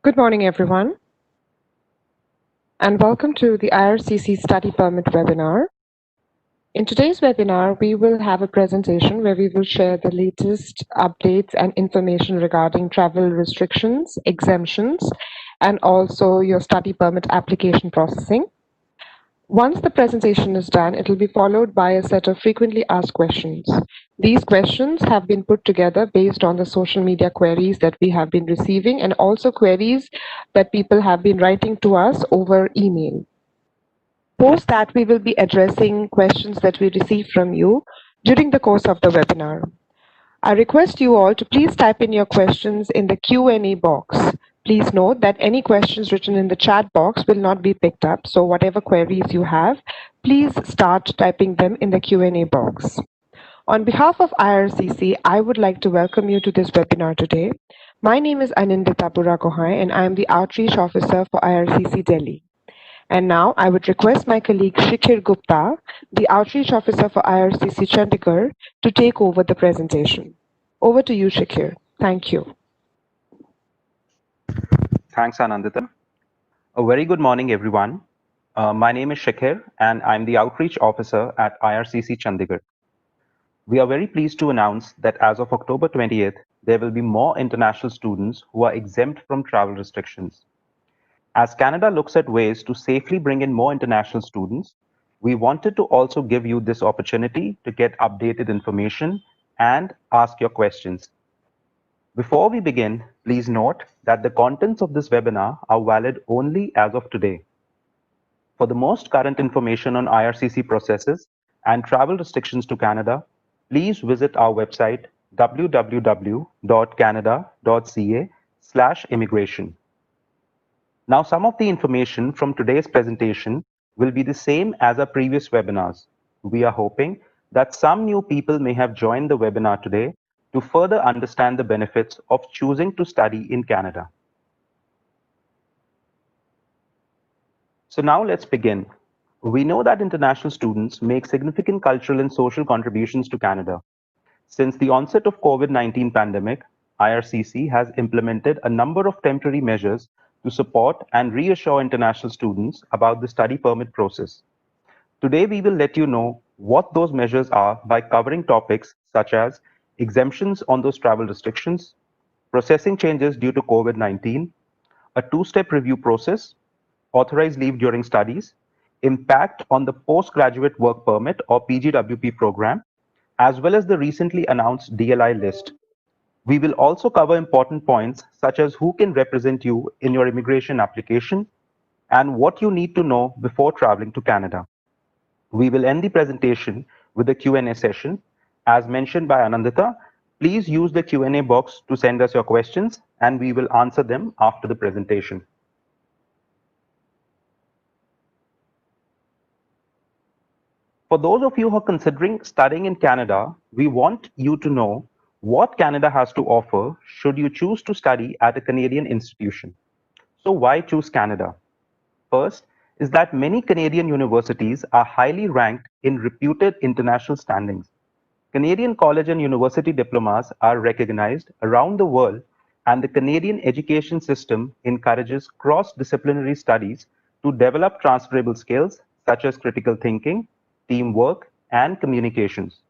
Good morning, everyone, and welcome to the Ircc Study Permit webinar. In today's webinar, we will have a presentation where we will share the latest updates and information regarding travel restrictions, exemptions, and also your study permit application processing. Once the presentation is done, it will be followed by a set of frequently asked questions. These questions have been put together based on the social media queries that we have been receiving and also queries that people have been writing to us over email. Post that, we will be addressing questions that we receive from you during the course of the webinar. I request you all to please type in your questions in the Q&A box. Please note that any questions written in the chat box will not be picked up, so whatever queries you have, please start typing them in the Q&A box. On behalf of IRCC, I would like to welcome you to this webinar today. My name is Anindita Buragohai, and I am the Outreach Officer for IRCC Delhi. And now I would request my colleague Shikhir Gupta, the Outreach Officer for IRCC Chandigarh, to take over the presentation. Over to you, Shikhir. Thank you. Thanks, Anandita. A very good morning, everyone. My name is Shikhir, and I'm the Outreach Officer at IRCC Chandigarh. We are very pleased to announce that as of October 20th, there will be more international students who are exempt from travel restrictions. As Canada looks at ways to safely bring in more international students, we wanted to also give you this opportunity to get updated information and ask your questions. Before we begin, please note that the contents of this webinar are valid only as of today. For the most current information on IRCC processes and travel restrictions to Canada, please visit our website www.canada.ca/immigration. Now, some of the information from today's presentation will be the same as our previous webinars. We are hoping that some new people may have joined the webinar today to further understand the benefits of choosing to study in Canada. So now let's begin. We know that international students make significant cultural and social contributions to Canada. Since the onset of COVID-19 pandemic, IRCC has implemented a number of temporary measures to support and reassure international students about the study permit process. Today, we will let you know what those measures are by covering topics such as exemptions on those travel restrictions, processing changes due to COVID-19, a two-step review process, authorized leave during studies, impact on the postgraduate work permit or Pgwp program, as well as the recently announced DLI list. We will also cover important points such as who can represent you in your immigration application and what you need to know before traveling to Canada. We will end the presentation with a Q&A session. As mentioned by Anandita, please use the Q&A box to send us your questions and we will answer them after the presentation. For those of you who are considering studying in Canada, we want you to know what Canada has to offer should you choose to study at a Canadian institution. So why choose Canada? First is that many Canadian universities are highly ranked in reputed international standings. Canadian college and university diplomas are recognized around the world, and the Canadian education system encourages cross-disciplinary studies to develop transferable skills such as critical thinking, teamwork, and communications.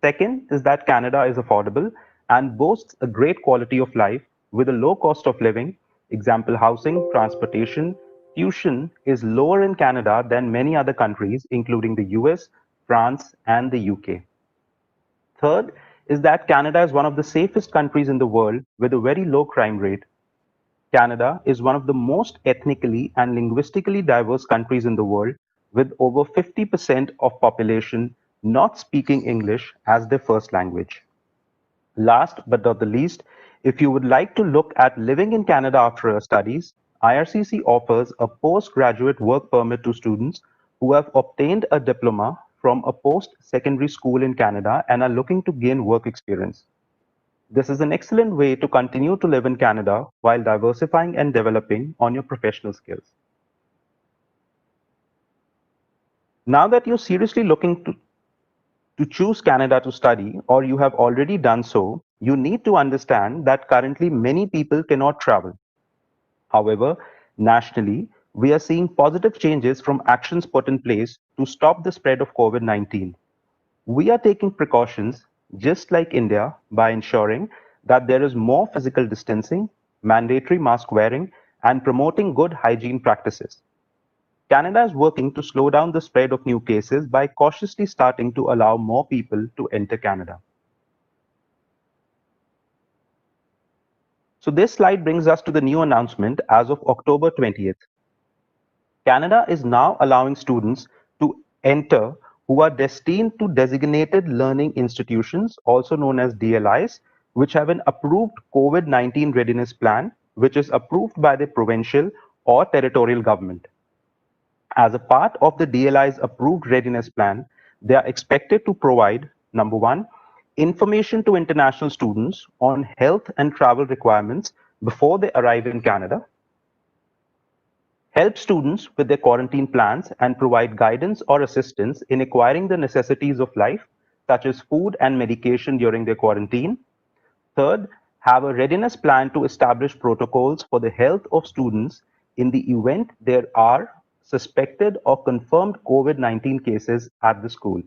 Second is that Canada is affordable and boasts a great quality of life with a low cost of living. Example, housing, transportation, tuition is lower in Canada than many other countries, including the US, France, and the UK. Third is that Canada is one of the safest countries in the world with a very low crime rate. Canada is one of the most ethnically and linguistically diverse countries in the world, with over 50% of population not speaking English as their first language. Last but not the least, if you would like to look at living in Canada after your studies, IRCC offers a postgraduate work permit to students who have obtained a diploma from a post-secondary school in Canada and are looking to gain work experience. This is an excellent way to continue to live in Canada while diversifying and developing on your professional skills. Now that you're seriously looking to choose Canada to study, or you have already done so, you need to understand that currently many people cannot travel. However, nationally, we are seeing positive changes from actions put in place to stop the spread of COVID-19. We are taking precautions, just like India, by ensuring that there is more physical distancing, mandatory mask wearing, and promoting good hygiene practices. Canada is working to slow down the spread of new cases by cautiously starting to allow more people to enter Canada. So this slide brings us to the new announcement as of October 20th. Canada is now allowing students to enter who are destined to designated learning institutions, also known as DLIs, which have an approved COVID-19 readiness plan, which is approved by the provincial or territorial government. As a part of the DLI's approved readiness plan, they are expected to provide, number one, information to international students on health and travel requirements before they arrive in Canada, help students with their quarantine plans, and provide guidance or assistance in acquiring the necessities of life, such as food and medication during their quarantine. Third, have a readiness plan to establish protocols for the health of students in the event there are suspected or confirmed COVID-19 cases at the school.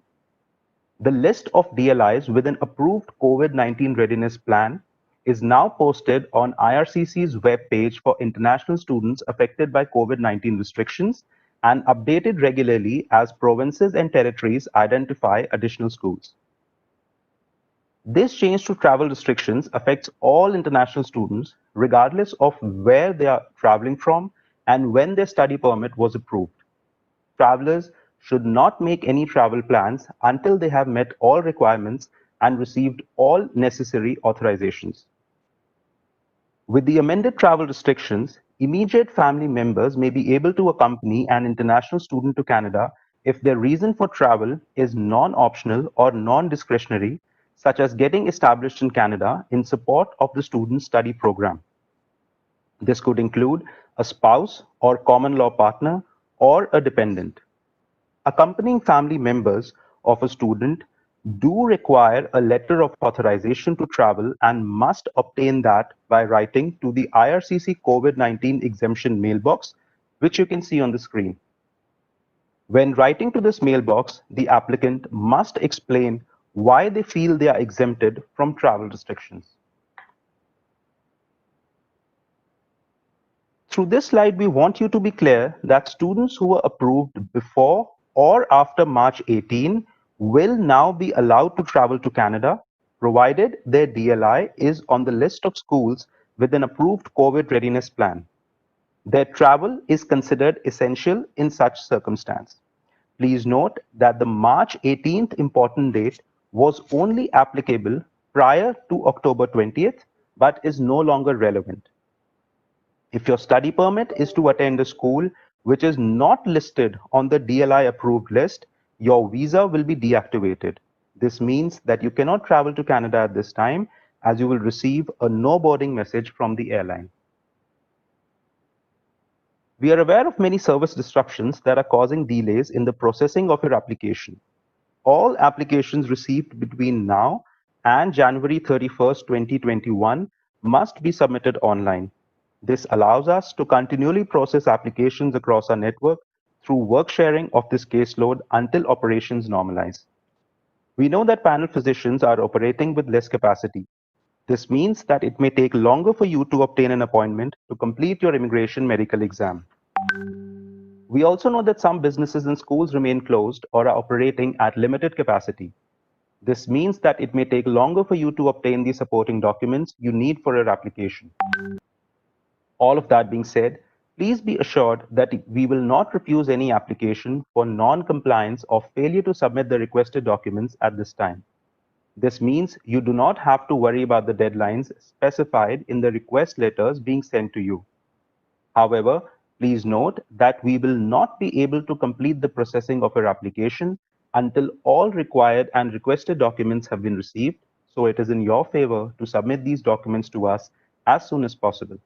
The list of DLIs with an approved COVID-19 readiness plan is now posted on IRCC's web page for international students affected by COVID-19 restrictions and updated regularly as provinces and territories identify additional schools. This change to travel restrictions affects all international students, regardless of where they are traveling from and when their study permit was approved. Travelers should not make any travel plans until they have met all requirements and received all necessary authorizations. With the amended travel restrictions, immediate family members may be able to accompany an international student to Canada if their reason for travel is non-optional or non-discretionary, such as getting established in Canada in support of the student's study program. This could include a spouse or common law partner or a dependent. Accompanying family members of a student do require a letter of authorization to travel and must obtain that by writing to the IRCC COVID-19 exemption mailbox, which you can see on the screen. When writing to this mailbox, the applicant must explain why they feel they are exempted from travel restrictions. Through this slide, we want you to be clear that students who were approved before or after March 18 will now be allowed to travel to Canada, provided their DLI is on the list of schools with an approved COVID readiness plan. Their travel is considered essential in such circumstance. Please note that the March 18th important date was only applicable prior to October 20th, but is no longer relevant. If your study permit is to attend a school which is not listed on the DLI approved list, your visa will be deactivated. This means that you cannot travel to Canada at this time, as you will receive a no boarding message from the airline. We are aware of many service disruptions that are causing delays in the processing of your application. All applications received between now and January 31st, 2021 must be submitted online. This allows us to continually process applications across our network through work sharing of this caseload until operations normalize. We know that panel physicians are operating with less capacity. This means that it may take longer for you to obtain an appointment to complete your immigration medical exam. We also know that some businesses and schools remain closed or are operating at limited capacity. This means that it may take longer for you to obtain the supporting documents you need for your application. All of that being said, please be assured that we will not refuse any application for non-compliance or failure to submit the requested documents at this time. This means you do not have to worry about the deadlines specified in the request letters being sent to you. However, please note that we will not be able to complete the processing of your application until all required and requested documents have been received, so it is in your favor to submit these documents to us as soon as possible.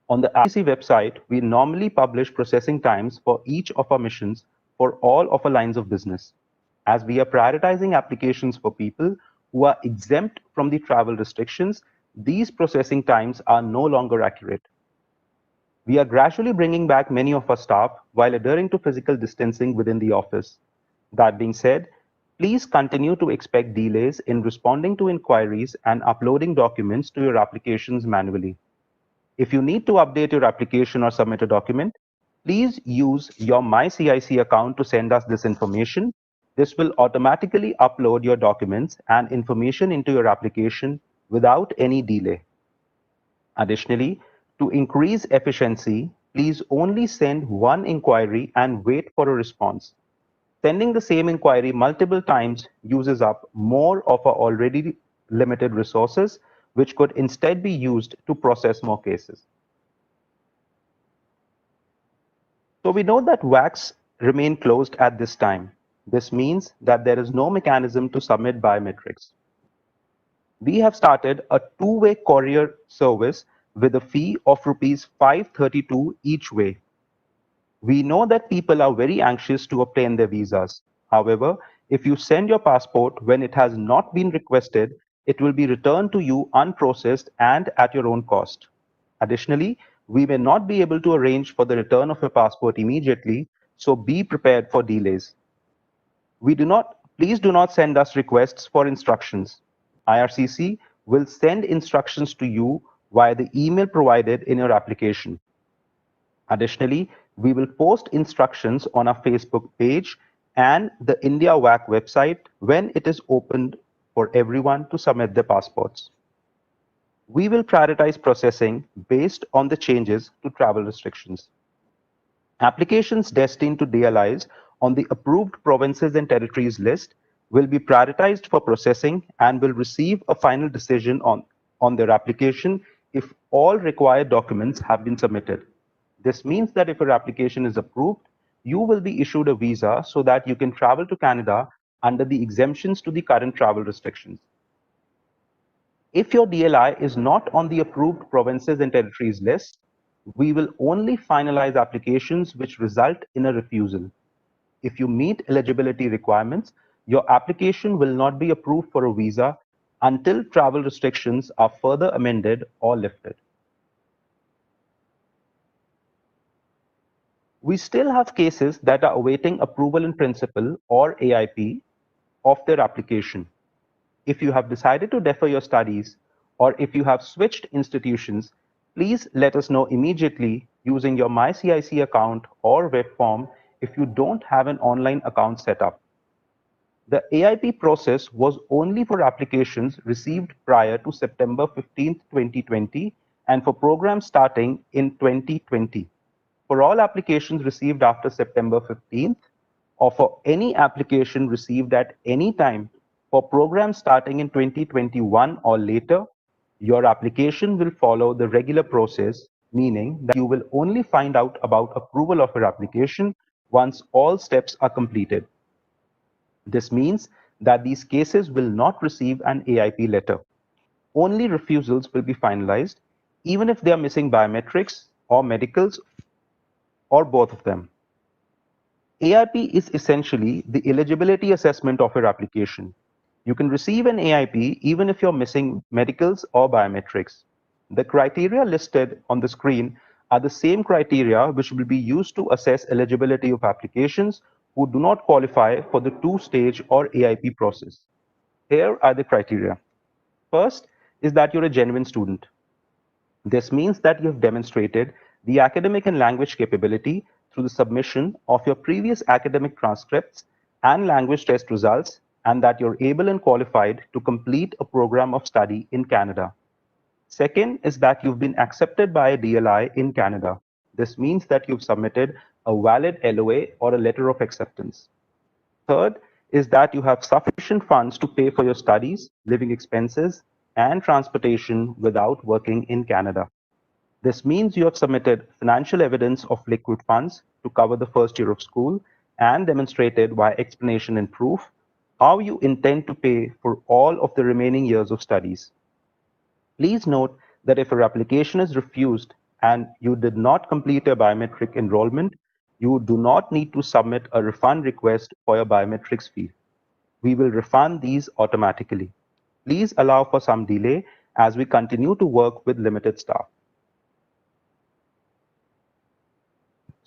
On the IRCC website, we normally publish processing times for each of our missions for all of our lines of business. As we are prioritizing applications for people who are exempt from the travel restrictions, these processing times are no longer accurate. We are gradually bringing back many of our staff while adhering to physical distancing within the office. That being said, please continue to expect delays in responding to inquiries and uploading documents to your applications manually. If you need to update your application or submit a document, please use your MyCIC account to send us this information. This will automatically upload your documents and information into your application without any delay. Additionally, to increase efficiency, please only send one inquiry and wait for a response. Sending the same inquiry multiple times uses up more of our already limited resources, which could instead be used to process more cases. So we know that WACs remain closed at this time. This means that there is no mechanism to submit biometrics. We have started a two-way courier service with a fee of rupees 532 each way. We know that people are very anxious to obtain their visas. However, if you send your passport when it has not been requested, it will be returned to you unprocessed and at your own cost. Additionally, we may not be able to arrange for the return of your passport immediately, so be prepared for delays. Please do not send us requests for instructions. IRCC will send instructions to you via the email provided in your application. Additionally, we will post instructions on our Facebook page and the India WAC website when it is opened for everyone to submit their passports. We will prioritize processing based on the changes to travel restrictions. Applications destined to DLIs on the approved provinces and territories list will be prioritized for processing and will receive a final decision on their application if all required documents have been submitted. This means that if your application is approved, you will be issued a visa so that you can travel to Canada under the exemptions to the current travel restrictions. If your DLI is not on the approved provinces and territories list, we will only finalize applications which result in a refusal. If you meet eligibility requirements, your application will not be approved for a visa until travel restrictions are further amended or lifted. We still have cases that are awaiting approval in principle or AIP of their application. If you have decided to defer your studies or if you have switched institutions, please let us know immediately using your MyCIC account or web form if you don't have an online account set up. The AIP process was only for applications received prior to September 15, 2020 and for programs starting in 2020. For all applications received after September 15th or for any application received at any time for programs starting in 2021 or later, your application will follow the regular process, meaning that you will only find out about approval of your application once all steps are completed. This means that these cases will not receive an AIP letter. Only refusals will be finalized, even if they are missing biometrics or medicals or both of them. AIP is essentially the eligibility assessment of your application. You can receive an AIP even if you're missing medicals or biometrics. The criteria listed on the screen are the same criteria which will be used to assess eligibility of applications who do not qualify for the two-stage or AIP process. Here are the criteria. First is that you're a genuine student. This means that you have demonstrated the academic and language capability through the submission of your previous academic transcripts and language test results, and that you're able and qualified to complete a program of study in Canada. Second is that you've been accepted by a DLI in Canada. This means that you've submitted a valid LOA or a letter of acceptance. Third is that you have sufficient funds to pay for your studies, living expenses, and transportation without working in Canada. This means you have submitted financial evidence of liquid funds to cover the first year of school and demonstrated by explanation and proof how you intend to pay for all of the remaining years of studies. Please note that if your application is refused and you did not complete your biometric enrollment, you do not need to submit a refund request for your biometrics fee. We will refund these automatically. Please allow for some delay as we continue to work with limited staff.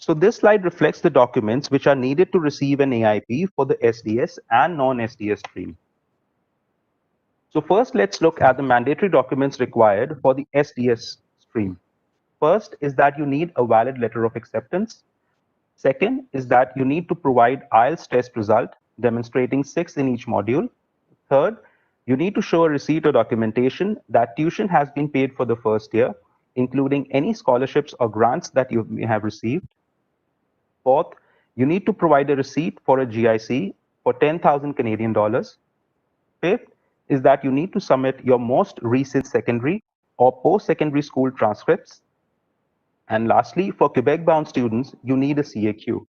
So this slide reflects the documents which are needed to receive an AIP for the SDS and non-SDS stream. So first, let's look at the mandatory documents required for the SDS stream. First is that you need a valid letter of acceptance. Second is that you need to provide IELTS test result demonstrating 6 in each module. Third, you need to show a receipt or documentation that tuition has been paid for the first year, including any scholarships or grants that you may have received. Fourth, you need to provide a receipt for a GIC for 10,000 Canadian dollars. Fifth is that you need to submit your most recent secondary or post-secondary school transcripts. And lastly, for Quebec-bound students, you need a CAQ.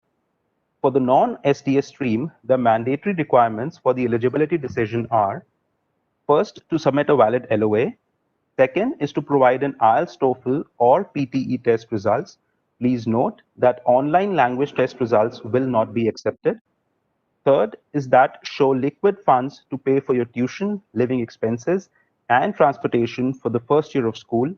For the non-SDS stream, the mandatory requirements for the eligibility decision are: first, to submit a valid LOA. Second is to provide an IELTS, TOEFL, or PTE test results. Please note that online language test results will not be accepted. Third is that show liquid funds to pay for your tuition, living expenses, and transportation for the first year of school,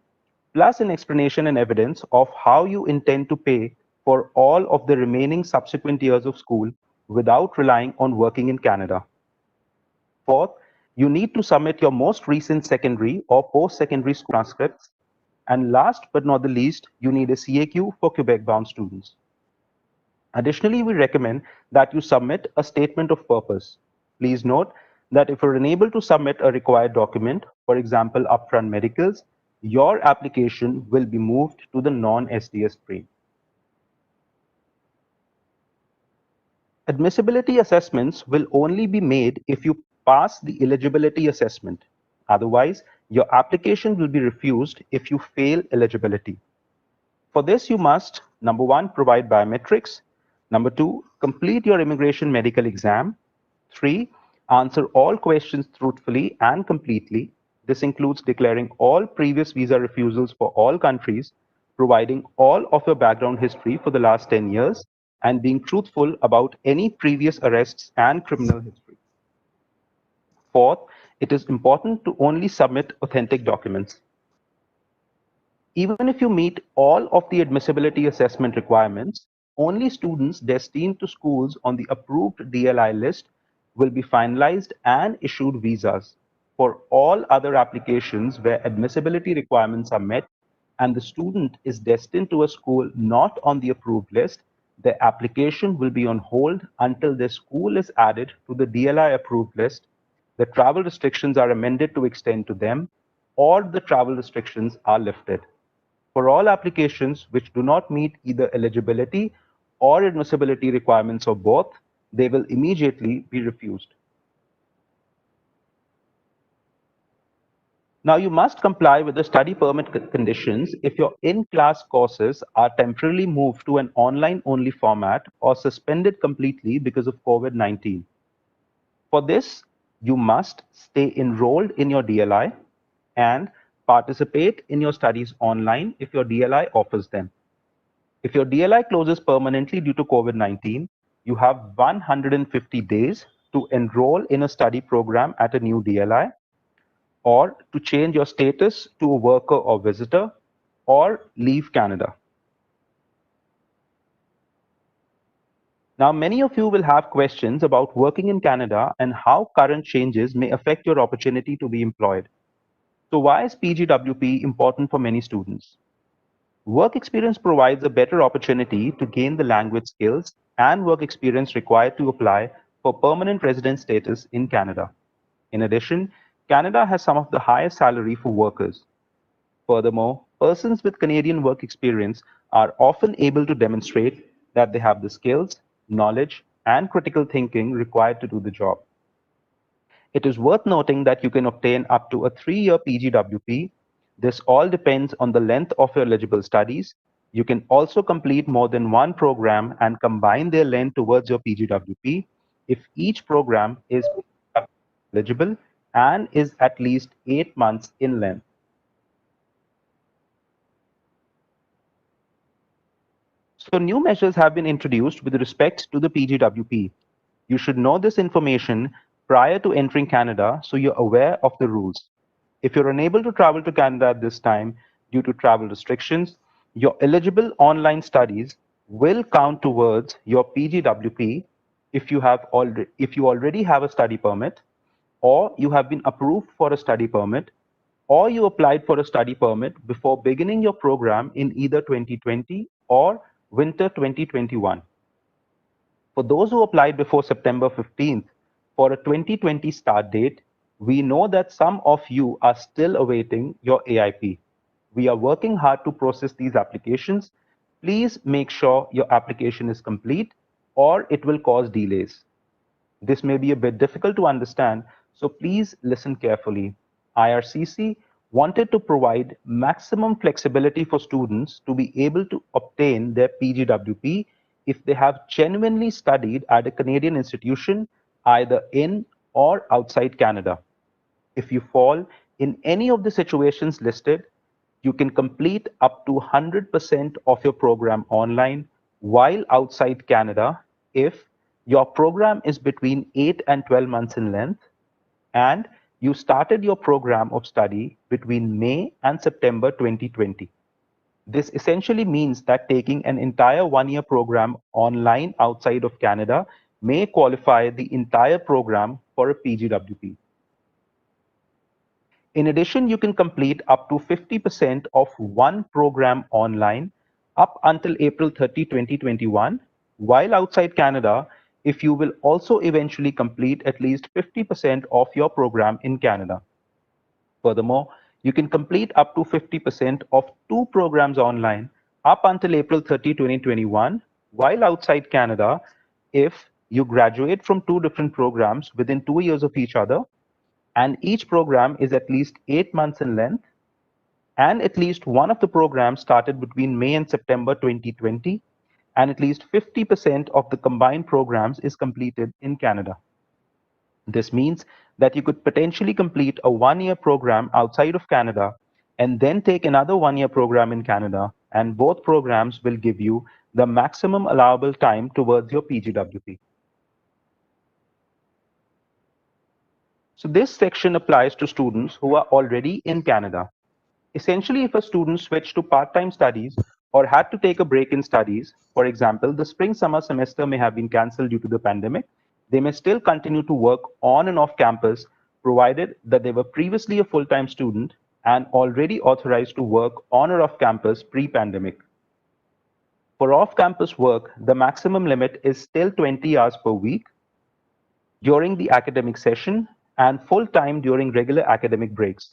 plus an explanation and evidence of how you intend to pay for all of the remaining subsequent years of school without relying on working in Canada. Fourth, you need to submit your most recent secondary or post-secondary school transcripts. And last but not the least, you need a CAQ for Quebec-bound students. Additionally, we recommend that you submit a statement of purpose. Please note that if you're unable to submit a required document, for example, upfront medicals, your application will be moved to the non-SDS stream. Admissibility assessments will only be made if you pass the eligibility assessment. Otherwise, your application will be refused if you fail eligibility. For this, you must, number one, provide biometrics. Number two, complete your immigration medical exam. Three, answer all questions truthfully and completely. This includes declaring all previous visa refusals for all countries, providing all of your background history for the last 10 years, and being truthful about any previous arrests and criminal history. Fourth, it is important to only submit authentic documents. Even if you meet all of the admissibility assessment requirements, only students destined to schools on the approved DLI list will be finalized and issued visas. For all other applications where admissibility requirements are met and the student is destined to a school not on the approved list, their application will be on hold until their school is added to the DLI approved list, the travel restrictions are amended to extend to them, or the travel restrictions are lifted. For all applications which do not meet either eligibility or admissibility requirements or both, they will immediately be refused. Now, you must comply with the study permit conditions if your in-class courses are temporarily moved to an online-only format or suspended completely because of COVID-19. For this, you must stay enrolled in your DLI and participate in your studies online if your DLI offers them. If your DLI closes permanently due to COVID-19, you have 150 days to enroll in a study program at a new DLI, or to change your status to a worker or visitor, or leave Canada. Now, many of you will have questions about working in Canada and how current changes may affect your opportunity to be employed. So why is Pgwp important for many students? Work experience provides a better opportunity to gain the language skills and work experience required to apply for permanent resident status in Canada. In addition, Canada has some of the highest salary for workers. Furthermore, persons with Canadian work experience are often able to demonstrate that they have the skills, knowledge, and critical thinking required to do the job. It is worth noting that you can obtain up to a 3-year Pgwp. This all depends on the length of your eligible studies. You can also complete more than one program and combine their length towards your Pgwp if each program is eligible and is at least 8 months in length. So new measures have been introduced with respect to the Pgwp. You should know this information prior to entering Canada so you're aware of the rules. If you're unable to travel to Canada at this time due to travel restrictions, your eligible online studies will count towards your Pgwp if you already have a study permit, or you have been approved for a study permit, or you applied for a study permit before beginning your program in either 2020 or winter 2021. For those who applied before September 15th for a 2020 start date, we know that some of you are still awaiting your AIP. We are working hard to process these applications. Please make sure your application is complete or it will cause delays. This may be a bit difficult to understand, so please listen carefully. IRCC wanted to provide maximum flexibility for students to be able to obtain their Pgwp if they have genuinely studied at a Canadian institution, either in or outside Canada. If you fall in any of the situations listed, you can complete up to 100% of your program online while outside Canada if your program is between 8 and 12 months in length and you started your program of study between May and September 2020. This essentially means that taking an entire one-year program online outside of Canada may qualify the entire program for a Pgwp. In addition, you can complete up to 50% of one program online up until April 30, 2021, while outside Canada, if you will also eventually complete at least 50% of your program in Canada. Furthermore, you can complete up to 50% of two programs online up until April 30, 2021, while outside Canada, if you graduate from two different programs within 2 years of each other, and each program is at least 8 months in length, and at least one of the programs started between May and September 2020, and at least 50% of the combined programs is completed in Canada. This means that you could potentially complete a one-year program outside of Canada and then take another one-year program in Canada, and both programs will give you the maximum allowable time towards your Pgwp. So this section applies to students who are already in Canada. Essentially, if a student switched to part-time studies or had to take a break in studies, for example, the spring-summer semester may have been cancelled due to the pandemic, they may still continue to work on and off campus, provided that they were previously a full-time student and already authorized to work on or off campus pre-pandemic. For off-campus work, the maximum limit is still 20 hours per week during the academic session and full-time during regular academic breaks.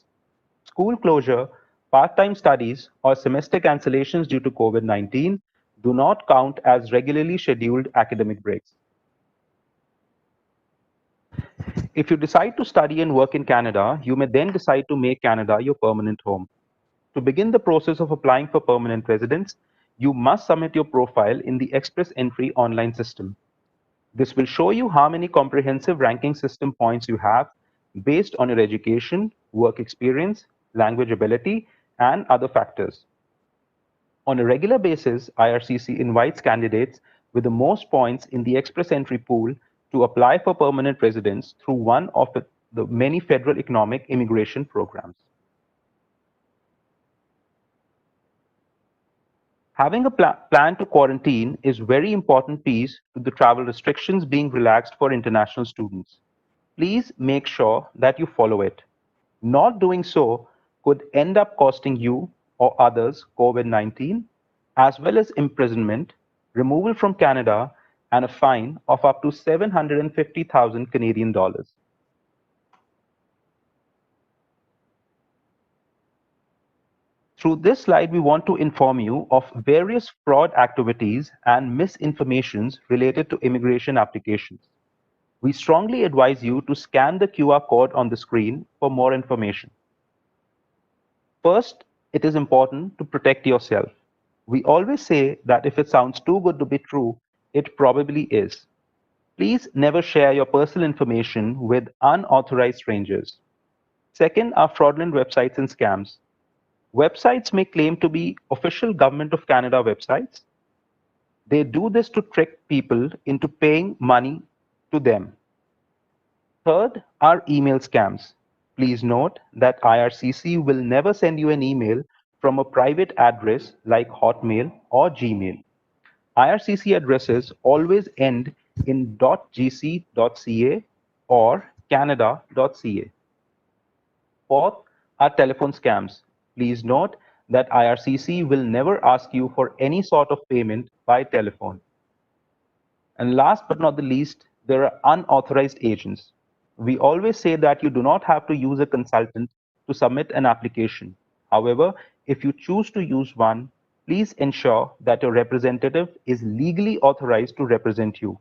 School closure, part-time studies, or semester cancellations due to COVID-19 do not count as regularly scheduled academic breaks. If you decide to study and work in Canada, you may then decide to make Canada your permanent home. To begin the process of applying for permanent residence, you must submit your profile in the Express Entry online system. This will show you how many comprehensive ranking system points you have based on your education, work experience, language ability, and other factors. On a regular basis, IRCC invites candidates with the most points in the Express Entry pool to apply for permanent residence through one of the many federal economic immigration programs. Having a plan to quarantine is a very important piece to the travel restrictions being relaxed for international students. Please make sure that you follow it. Not doing so could end up costing you or others COVID-19, as well as imprisonment, removal from Canada, and a fine of up to 750,000 Canadian dollars. Through this slide, we want to inform you of various fraud activities and misinformations related to immigration applications. We strongly advise you to scan the QR code on the screen for more information. First, it is important to protect yourself. We always say that if it sounds too good to be true, it probably is. Please never share your personal information with unauthorized strangers. Second are fraudulent websites and scams. Websites may claim to be official Government of Canada websites. They do this to trick people into paying money to them. Third are email scams. Please note that IRCC will never send you an email from a private address like Hotmail or Gmail. IRCC addresses always end in .gc.ca or canada.ca. Fourth are telephone scams. Please note that IRCC will never ask you for any sort of payment by telephone. And last but not the least, there are unauthorized agents. We always say that you do not have to use a consultant to submit an application. However, if you choose to use one, please ensure that your representative is legally authorized to represent you.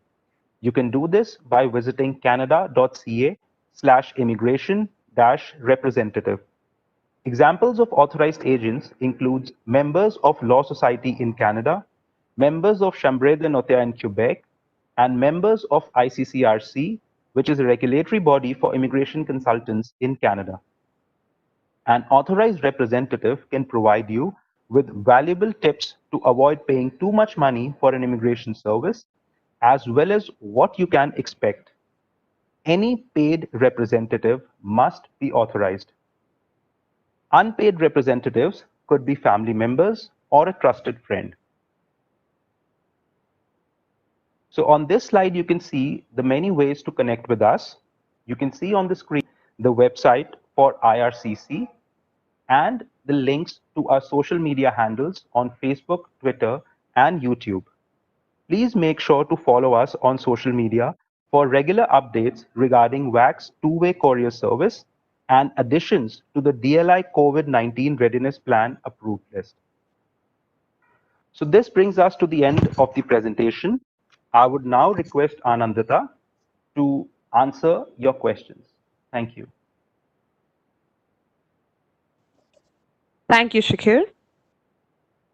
You can do this by visiting canada.ca/immigration-representative. Examples of authorized agents include members of Law Society in Canada, members of Chambre de Notaire in Quebec, and members of ICCRC, which is a regulatory body for immigration consultants in Canada. An authorized representative can provide you with valuable tips to avoid paying too much money for an immigration service, as well as what you can expect. Any paid representative must be authorized. Unpaid representatives could be family members or a trusted friend. So on this slide, you can see the many ways to connect with us. You can see on the screen the website for IRCC and the links to our social media handles on Facebook, Twitter, and YouTube. Please make sure to follow us on social media for regular updates regarding WAC's two-way courier service and additions to the DLI COVID-19 Readiness Plan approved list. So this brings us to the end of the presentation. I would now request Anandita to answer your questions. Thank you. Thank you, Shakir.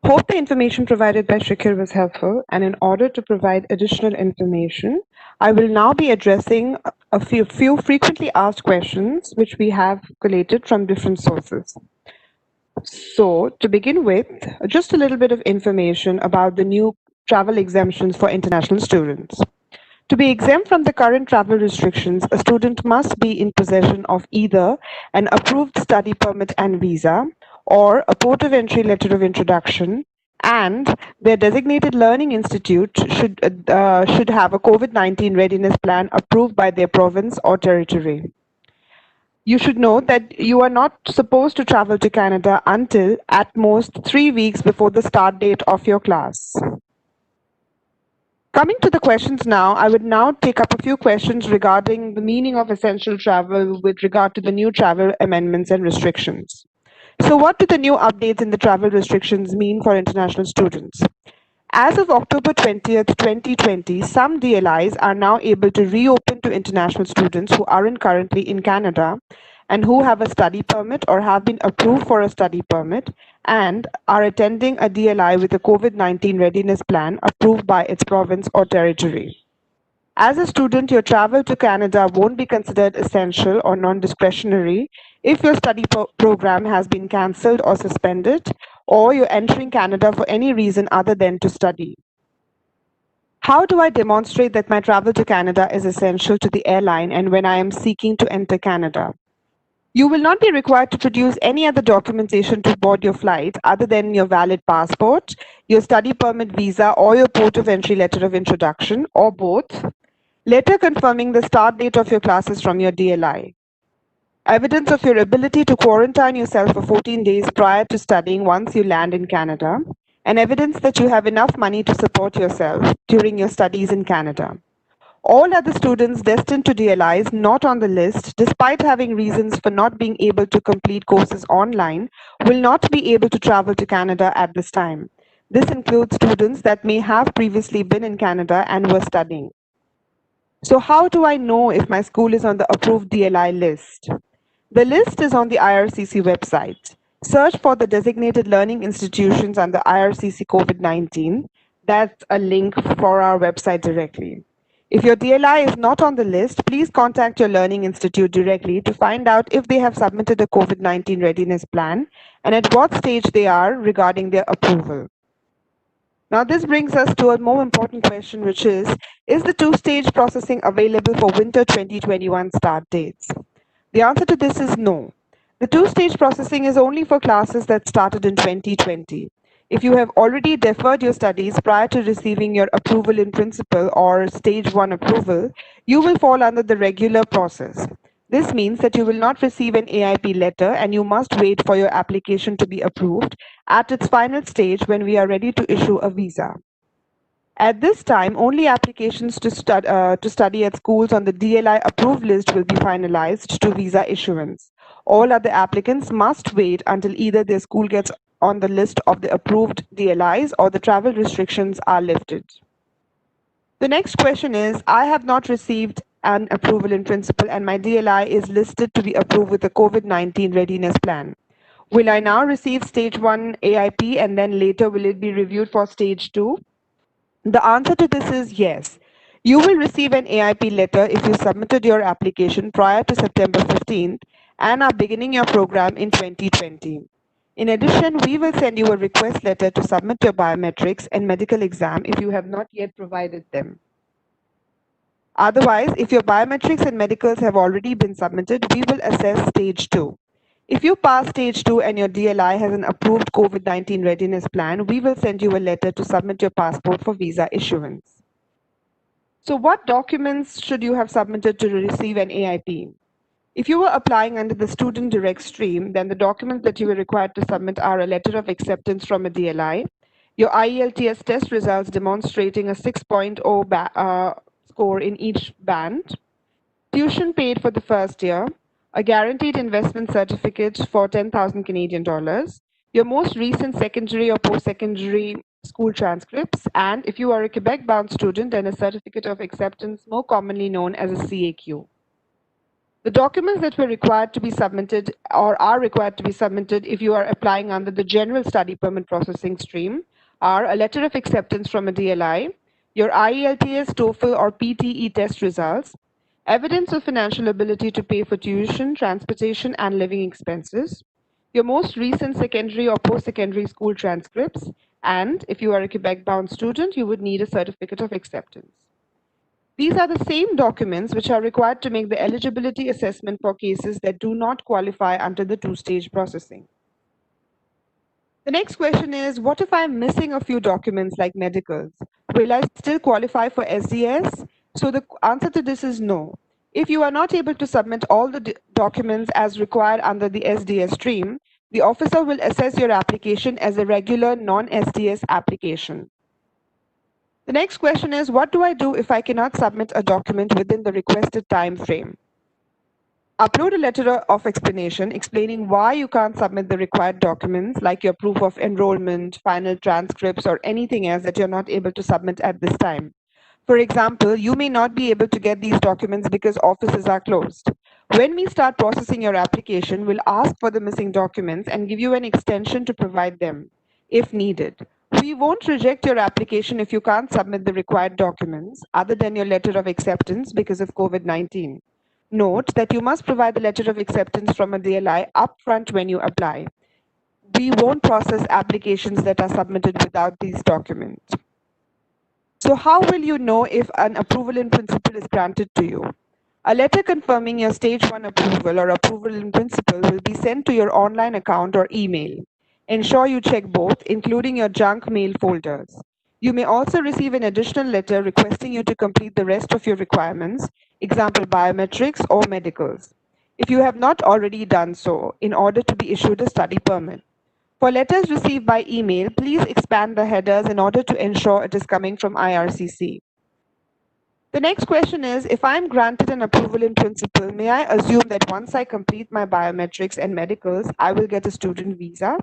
Hope the information provided by Shakir was helpful, and in order to provide additional information, I will now be addressing a few frequently asked questions which we have collated from different sources. So, to begin with, just a little bit of information about the new travel exemptions for international students. To be exempt from the current travel restrictions, a student must be in possession of either an approved study permit and visa or a port of entry letter of introduction, and their designated learning institute should have a COVID-19 readiness plan approved by their province or territory. You should know that you are not supposed to travel to Canada until at most 3 weeks before the start date of your class. Coming to the questions now, I would now take up a few questions regarding the meaning of essential travel with regard to the new travel amendments and restrictions. So what do the new updates in the travel restrictions mean for international students? As of October 20th, 2020, some DLIs are now able to reopen to international students who aren't currently in Canada and who have a study permit or have been approved for a study permit and are attending a DLI with a COVID-19 readiness plan approved by its province or territory. As a student, your travel to Canada won't be considered essential or non-discretionary if your study program has been cancelled or suspended, or you're entering Canada for any reason other than to study. How do I demonstrate that my travel to Canada is essential to the airline and when I am seeking to enter Canada? You will not be required to produce any other documentation to board your flight other than your valid passport, your study permit visa, or your port of entry letter of introduction, or both. Letter confirming the start date of your classes from your DLI. Evidence of your ability to quarantine yourself for 14 days prior to studying once you land in Canada. And evidence that you have enough money to support yourself during your studies in Canada. All other students destined to DLIs not on the list, despite having reasons for not being able to complete courses online, will not be able to travel to Canada at this time. This includes students that may have previously been in Canada and were studying. So how do I know if my school is on the approved DLI list? The list is on the IRCC website. Search for the designated learning institutions under IRCC COVID-19. That's a link for our website directly. If your DLI is not on the list, please contact your learning institute directly to find out if they have submitted a COVID-19 readiness plan and at what stage they are regarding their approval. Now this brings us to a more important question, which is the two-stage processing available for winter 2021 start dates? The answer to this is no. The two-stage processing is only for classes that started in 2020. If you have already deferred your studies prior to receiving your approval in principle or stage 1 approval, you will fall under the regular process. This means that you will not receive an AIP letter and you must wait for your application to be approved at its final stage when we are ready to issue a visa. At this time, only applications to study at schools on the DLI approved list will be finalized to visa issuance. All other applicants must wait until either their school gets on the list of the approved DLIs or the travel restrictions are lifted. The next question is, I have not received an approval in principle and my DLI is listed to be approved with a COVID-19 readiness plan. Will I now receive stage 1 AIP and then later will it be reviewed for stage 2? The answer to this is yes. You will receive an AIP letter if you submitted your application prior to September 15th and are beginning your program in 2020. In addition, we will send you a request letter to submit your biometrics and medical exam if you have not yet provided them. Otherwise, if your biometrics and medicals have already been submitted, we will assess stage 2. If you pass stage 2 and your DLI has an approved COVID-19 readiness plan, we will send you a letter to submit your passport for visa issuance. So what documents should you have submitted to receive an AIP? If you were applying under the student direct stream, then the documents that you were required to submit are a letter of acceptance from a DLI, your IELTS test results demonstrating a 6.0 score in each band, tuition paid for the first year, a guaranteed investment certificate for 10,000 Canadian dollars, your most recent secondary or post-secondary school transcripts, and if you are a Quebec-bound student, then a certificate of acceptance, more commonly known as a CAQ. The documents that were required to be submitted or are required to be submitted if you are applying under the general study permit processing stream are a letter of acceptance from a DLI, your IELTS, TOEFL or PTE test results, evidence of financial ability to pay for tuition, transportation and living expenses, your most recent secondary or post-secondary school transcripts, and if you are a Quebec-bound student, you would need a certificate of acceptance. These are the same documents which are required to make the eligibility assessment for cases that do not qualify under the two-stage processing. The next question is, what if I'm missing a few documents like medicals? Will I still qualify for SDS? So the answer to this is no. If you are not able to submit all the documents as required under the SDS stream, the officer will assess your application as a regular non-SDS application. The next question is, what do I do if I cannot submit a document within the requested time frame? Upload a letter of explanation explaining why you can't submit the required documents like your proof of enrollment, final transcripts, or anything else that you're not able to submit at this time. For example, you may not be able to get these documents because offices are closed. When we start processing your application, we'll ask for the missing documents and give you an extension to provide them, if needed. We won't reject your application if you can't submit the required documents other than your letter of acceptance because of COVID-19. Note that you must provide the letter of acceptance from a DLI upfront when you apply. We won't process applications that are submitted without these documents. So how will you know if an approval in principle is granted to you? A letter confirming your stage 1 approval or approval in principle will be sent to your online account or email. Ensure you check both, including your junk mail folders. You may also receive an additional letter requesting you to complete the rest of your requirements, example biometrics or medicals, if you have not already done so, in order to be issued a study permit. For letters received by email, please expand the headers in order to ensure it is coming from Ircc. The next question is, if I am granted an approval in principle, may I assume that once I complete my biometrics and medicals, I will get a student visa?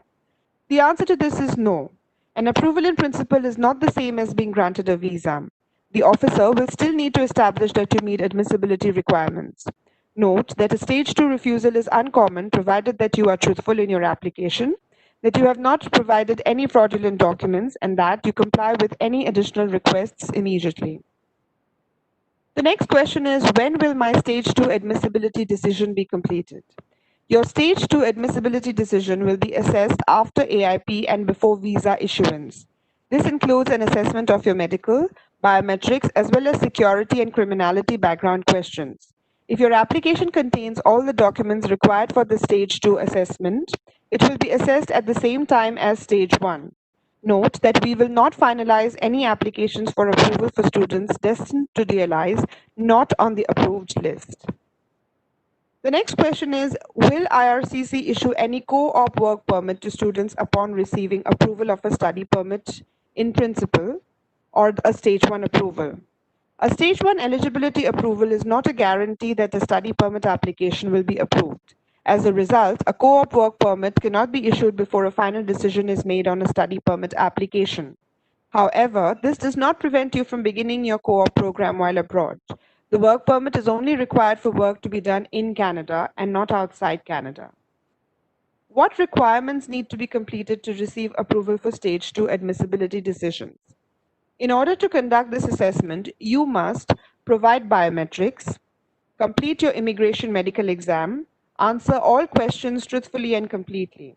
The answer to this is no. An approval in principle is not the same as being granted a visa. The officer will still need to establish that you meet admissibility requirements. Note that a stage 2 refusal is uncommon provided that you are truthful in your application, that you have not provided any fraudulent documents, and that you comply with any additional requests immediately. The next question is, when will my stage 2 admissibility decision be completed? Your stage 2 admissibility decision will be assessed after AIP and before visa issuance. This includes an assessment of your medical, biometrics, as well as security and criminality background questions. If your application contains all the documents required for the stage 2 assessment, it will be assessed at the same time as stage 1. Note that we will not finalize any applications for approval for students destined to DLIs not on the approved list. The next question is, will IRCC issue any co-op work permit to students upon receiving approval of a study permit in principle or a stage 1 approval? A stage 1 eligibility approval is not a guarantee that the study permit application will be approved. As a result, a co-op work permit cannot be issued before a final decision is made on a study permit application. However, this does not prevent you from beginning your co-op program while abroad. The work permit is only required for work to be done in Canada and not outside Canada. What requirements need to be completed to receive approval for Stage 2 admissibility decisions? In order to conduct this assessment, you must provide biometrics, complete your immigration medical exam, answer all questions truthfully and completely.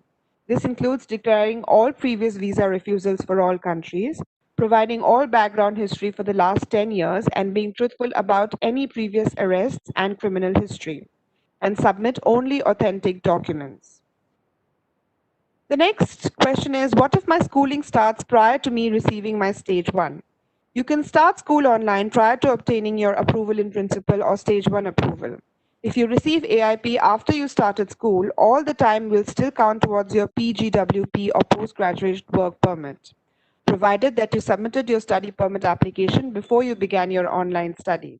This includes declaring all previous visa refusals for all countries, providing all background history for the last 10 years, and being truthful about any previous arrests and criminal history, and submit only authentic documents. The next question is, what if my schooling starts prior to me receiving my stage 1? You can start school online prior to obtaining your approval in principle or stage 1 approval. If you receive AIP after you started school, all the time will still count towards your Pgwp or postgraduate work permit, provided that you submitted your study permit application before you began your online studies.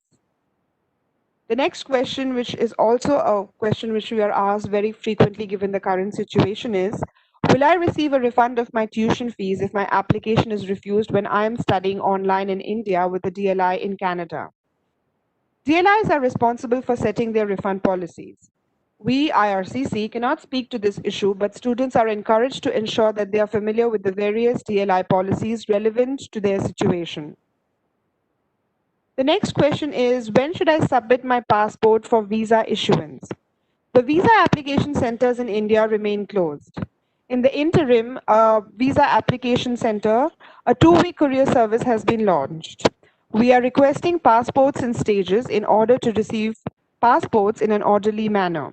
The next question, which is also a question which we are asked very frequently given the current situation, is, will I receive a refund of my tuition fees if my application is refused when I am studying online in India with a DLI in Canada? DLIs are responsible for setting their refund policies. We, IRCC, cannot speak to this issue, but students are encouraged to ensure that they are familiar with the various DLI policies relevant to their situation. The next question is, when should I submit my passport for visa issuance? The visa application centers in India remain closed. In the interim, a visa application center, a 2-week courier service has been launched. We are requesting passports in stages in order to receive passports in an orderly manner.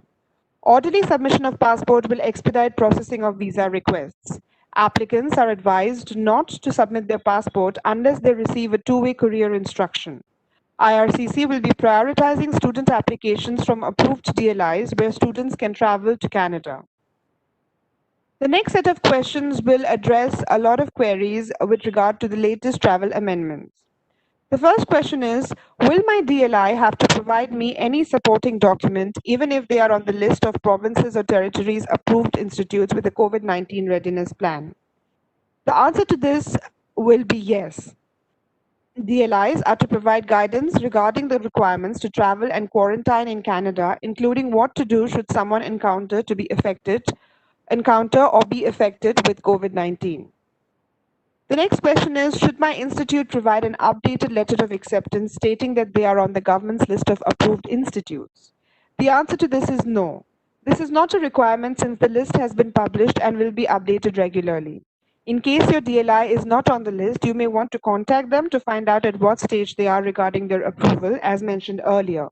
Orderly submission of passport will expedite processing of visa requests. Applicants are advised not to submit their passport unless they receive a 2-week courier instruction. IRCC will be prioritizing student applications from approved DLIs where students can travel to Canada. The next set of questions will address a lot of queries with regard to the latest travel amendments. The first question is, will my DLI have to provide me any supporting document even if they are on the list of provinces or territories approved institutes with a COVID-19 readiness plan? The answer to this will be yes. DLIs are to provide guidance regarding the requirements to travel and quarantine in Canada, including what to do should someone encounter or be affected with COVID-19. The next question is, should my institute provide an updated letter of acceptance stating that they are on the government's list of approved institutes? The answer to this is no. This is not a requirement since the list has been published and will be updated regularly. In case your DLI is not on the list, you may want to contact them to find out at what stage they are regarding their approval, as mentioned earlier.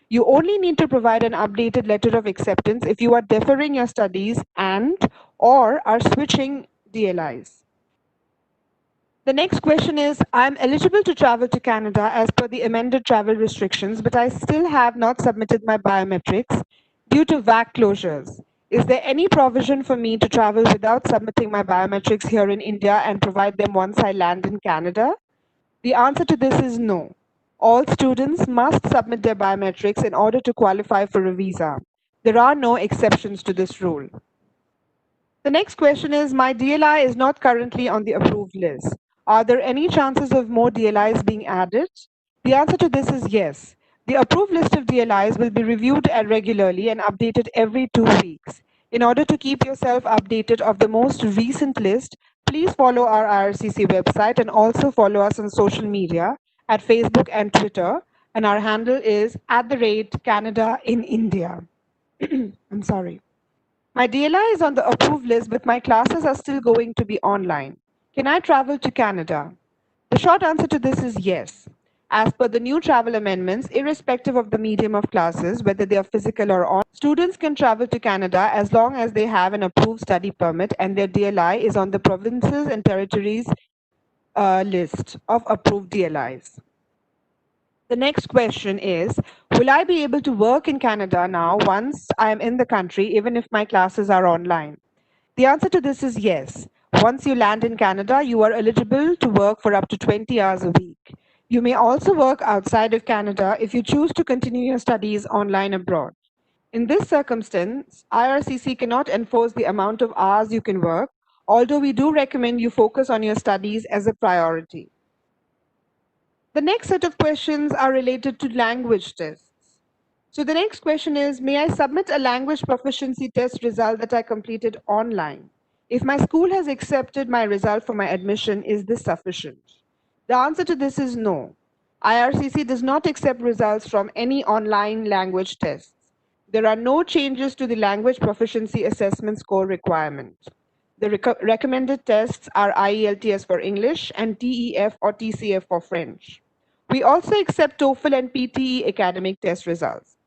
You only need to provide an updated letter of acceptance if you are deferring your studies or are switching DLIs. The next question is, I'm eligible to travel to Canada as per the amended travel restrictions, but I still have not submitted my biometrics due to VAC closures. Is there any provision for me to travel without submitting my biometrics here in India and provide them once I land in Canada? The answer to this is no. All students must submit their biometrics in order to qualify for a visa. There are no exceptions to this rule. The next question is, my DLI is not currently on the approved list. Are there any chances of more DLIs being added? The answer to this is yes. The approved list of DLIs will be reviewed regularly and updated every 2 weeks. In order to keep yourself updated of the most recent list, please follow our IRCC website and also follow us on social media at Facebook and Twitter. And our handle is @Canada in India. I'm sorry. My DLI is on the approved list, but my classes are still going to be online. Can I travel to Canada? The short answer to this is yes. As per the new travel amendments, irrespective of the medium of classes, whether they are physical or online, students can travel to Canada as long as they have an approved study permit and their DLI is on the provinces and territories list of approved DLIs. The next question is, will I be able to work in Canada now once I am in the country, even if my classes are online? The answer to this is yes. Once you land in Canada, you are eligible to work for up to 20 hours a week. You may also work outside of Canada if you choose to continue your studies online abroad. In this circumstance, IRCC cannot enforce the amount of hours you can work, although we do recommend you focus on your studies as a priority. The next set of questions are related to language tests. So the next question is, may I submit a language proficiency test result that I completed online? If my school has accepted my result for my admission, is this sufficient? The answer to this is no. IRCC does not accept results from any online language tests. There are no changes to the language proficiency assessment score requirement. The recommended tests are IELTS for English and TEF or TCF for French. We also accept TOEFL and PTE academic test results.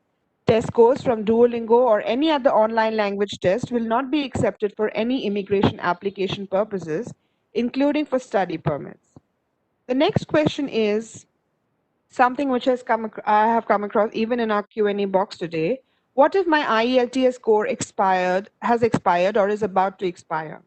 Test scores from Duolingo or any other online language test will not be accepted for any immigration application purposes, including for study permits. The next question is something which I have come across even in our Q&A box today. What if my IELTS score has expired or is about to expire?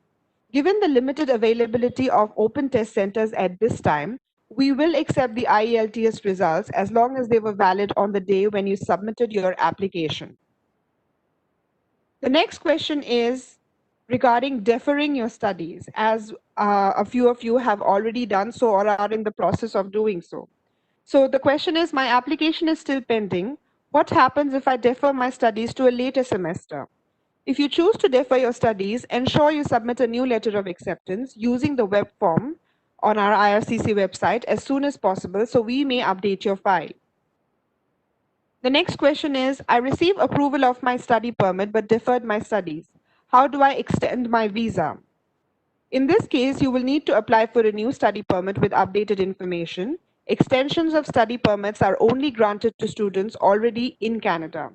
Given the limited availability of open test centers at this time, we will accept the IELTS results as long as they were valid on the day when you submitted your application. The next question is regarding deferring your studies, as a few of you have already done so or are in the process of doing so. So the question is, my application is still pending. What happens if I defer my studies to a later semester? If you choose to defer your studies, ensure you submit a new letter of acceptance using the web form on our IRCC website as soon as possible so we may update your file. The next question is, I received approval of my study permit but deferred my studies. How do I extend my visa? In this case, you will need to apply for a new study permit with updated information. Extensions of study permits are only granted to students already in Canada.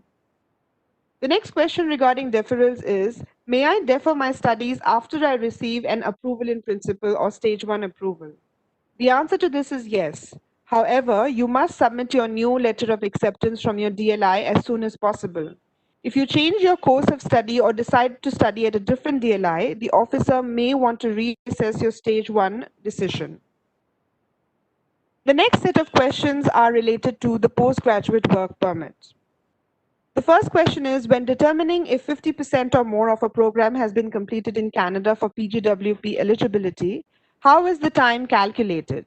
The next question regarding deferrals is, may I defer my studies after I receive an approval in principle or stage 1 approval? The answer to this is yes. However, you must submit your new letter of acceptance from your DLI as soon as possible. If you change your course of study or decide to study at a different DLI, the officer may want to reassess your stage 1 decision. The next set of questions are related to the postgraduate work permit. The first question is, when determining if 50% or more of a program has been completed in Canada for Pgwp eligibility, how is the time calculated?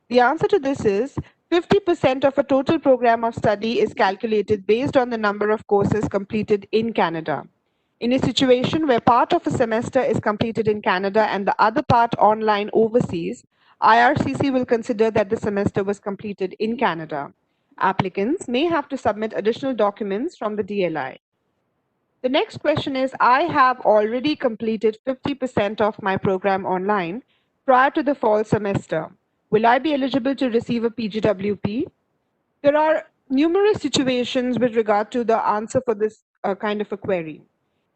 The answer to this is 50% of a total program of study is calculated based on the number of courses completed in Canada. In a situation where part of a semester is completed in Canada and the other part online overseas, IRCC will consider that the semester was completed in Canada. Applicants may have to submit additional documents from the DLI. The next question is, I have already completed 50% of my program online prior to the fall semester. Will I be eligible to receive a Pgwp? There are numerous situations with regard to the answer for this kind of a query.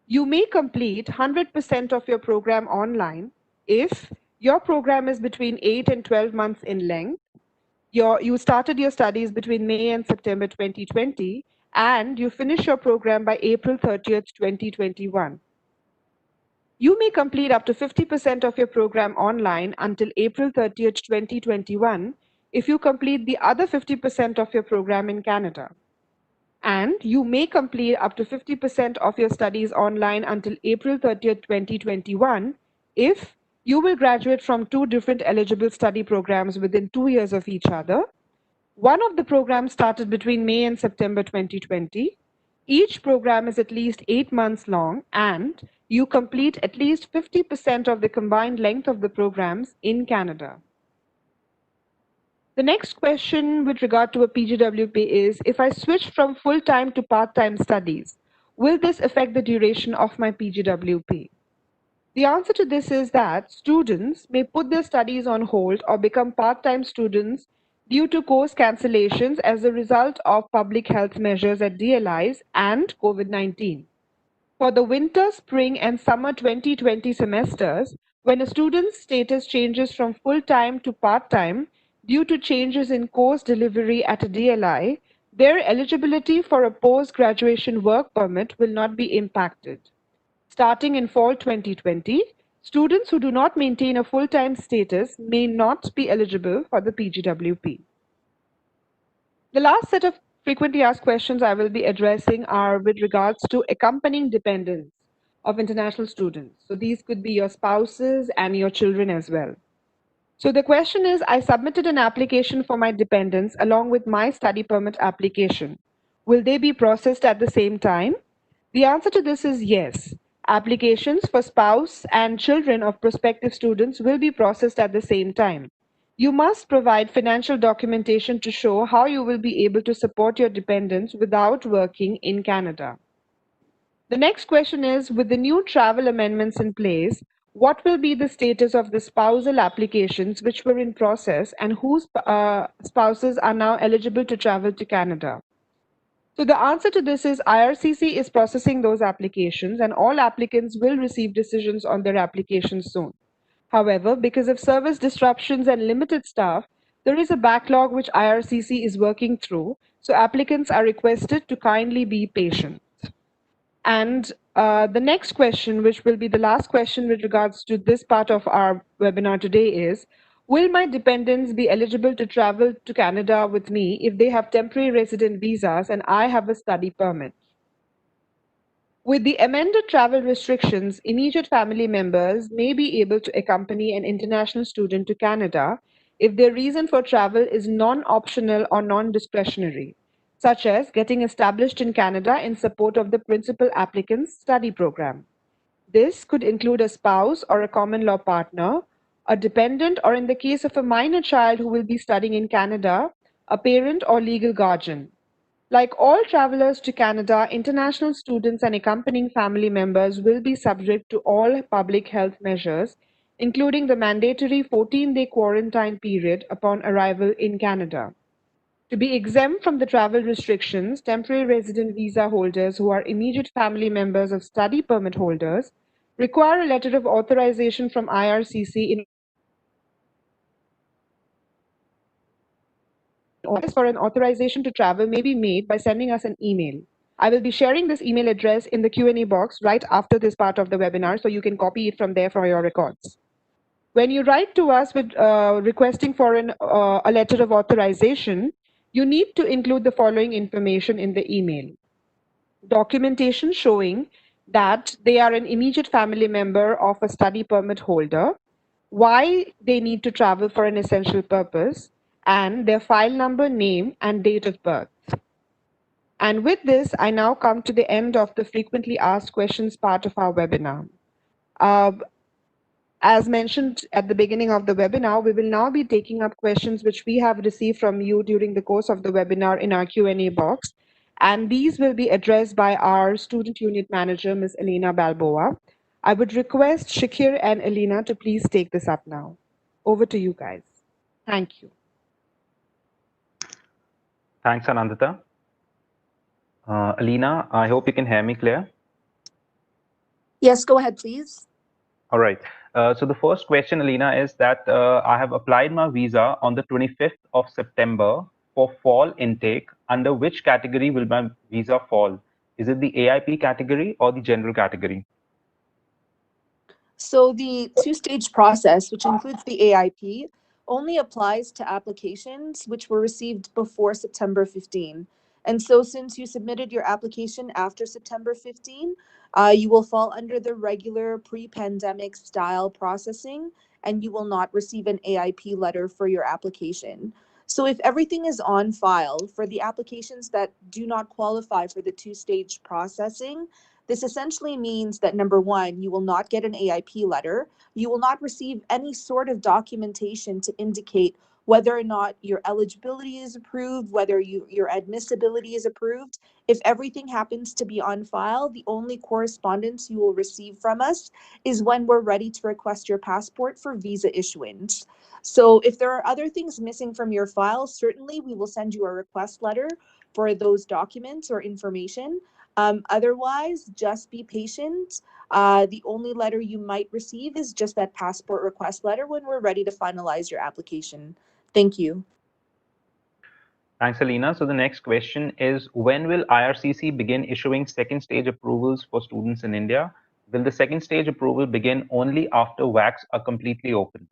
You may complete 100% of your program online if your program is between 8 and 12 months in length. You started your studies between May and September 2020, and you finish your program by April 30th, 2021. You may complete up to 50% of your program online until April 30th, 2021 if you complete the other 50% of your program in Canada. And you may complete up to 50% of your studies online until April 30th, 2021 if you will graduate from 2 different eligible study programs within 2 years of each other. One of the programs started between May and September 2020. Each program is at least 8 months long, and you complete at least 50% of the combined length of the programs in Canada. The next question with regard to a Pgwp is, if I switch from full-time to part-time studies, will this affect the duration of my Pgwp? The answer to this is that students may put their studies on hold or become part-time students due to course cancellations as a result of public health measures at DLIs and COVID-19. For the winter, spring, and summer 2020 semesters, when a student's status changes from full-time to part-time due to changes in course delivery at a DLI, their eligibility for a post-graduation work permit will not be impacted. Starting in fall 2020, students who do not maintain a full-time status may not be eligible for the Pgwp. The last set of frequently asked questions I will be addressing are with regards to accompanying dependents of international students. So these could be your spouses and your children as well. So the question is, I submitted an application for my dependents along with my study permit application. Will they be processed at the same time? The answer to this is yes. Applications for spouse and children of prospective students will be processed at the same time. You must provide financial documentation to show how you will be able to support your dependents without working in Canada. The next question is, with the new travel amendments in place, what will be the status of the spousal applications which were in process and whose spouses are now eligible to travel to Canada? So the answer to this is IRCC is processing those applications and all applicants will receive decisions on their applications soon. However, because of service disruptions and limited staff, there is a backlog which IRCC is working through, so applicants are requested to kindly be patient. And the next question, which will be the last question with regards to this part of our webinar today is, will my dependents be eligible to travel to Canada with me if they have temporary resident visas and I have a study permit? With the amended travel restrictions, immediate family members may be able to accompany an international student to Canada if their reason for travel is non-optional or non-discretionary, such as getting established in Canada in support of the principal applicant's study program. This could include a spouse or a common law partner, a dependent, or in the case of a minor child who will be studying in Canada, a parent or legal guardian. Like all travelers to Canada, international students and accompanying family members will be subject to all public health measures, including the mandatory 14-day quarantine period upon arrival in Canada. To be exempt from the travel restrictions, temporary resident visa holders who are immediate family members of study permit holders require a letter of authorization from IRCC in for an authorization to travel may be made by sending us an email. I will be sharing this email address in the Q&A box right after this part of the webinar, so you can copy it from there for your records. When you write to us with requesting for a letter of authorization, you need to include the following information in the email. Documentation showing that they are an immediate family member of a study permit holder, why they need to travel for an essential purpose, and their file number, name, and date of birth. And with this, I now come to the end of the frequently asked questions part of our webinar. As mentioned at the beginning of the webinar, we will now be taking up questions which we have received from you during the course of the webinar in our Q&A box. And these will be addressed by our student unit manager, Ms. Elena Balboa. I would request Shakir and Elena to please take this up now. Over to you guys. Thank you. Thanks, Anandita. Alina, I hope you can hear me clear. Yes, go ahead, please. All right. So the first question, Alina, is that I have applied my visa on the 25th of September for fall intake. Under which category will my visa fall? Is it the AIP category or the general category? So the two-stage process, which includes the AIP, only applies to applications which were received before September 15. And so since you submitted your application after September 15, you will fall under the regular pre-pandemic style processing, and you will not receive an AIP letter for your application. So if everything is on file for the applications that do not qualify for the two-stage processing, this essentially means that number one, you will not get an AIP letter. You will not receive any sort of documentation to indicate whether or not your eligibility is approved, whether your admissibility is approved. If everything happens to be on file, the only correspondence you will receive from us is when we're ready to request your passport for visa issuance. So if there are other things missing from your file, certainly we will send you a request letter for those documents or information. Otherwise, just be patient. The only letter you might receive is just that passport request letter when we're ready to finalize your application. Thank you. Thanks, Alina. So the next question is, when will IRCC begin issuing second stage approvals for students in India? Will the second stage approval begin only after VACs are completely open?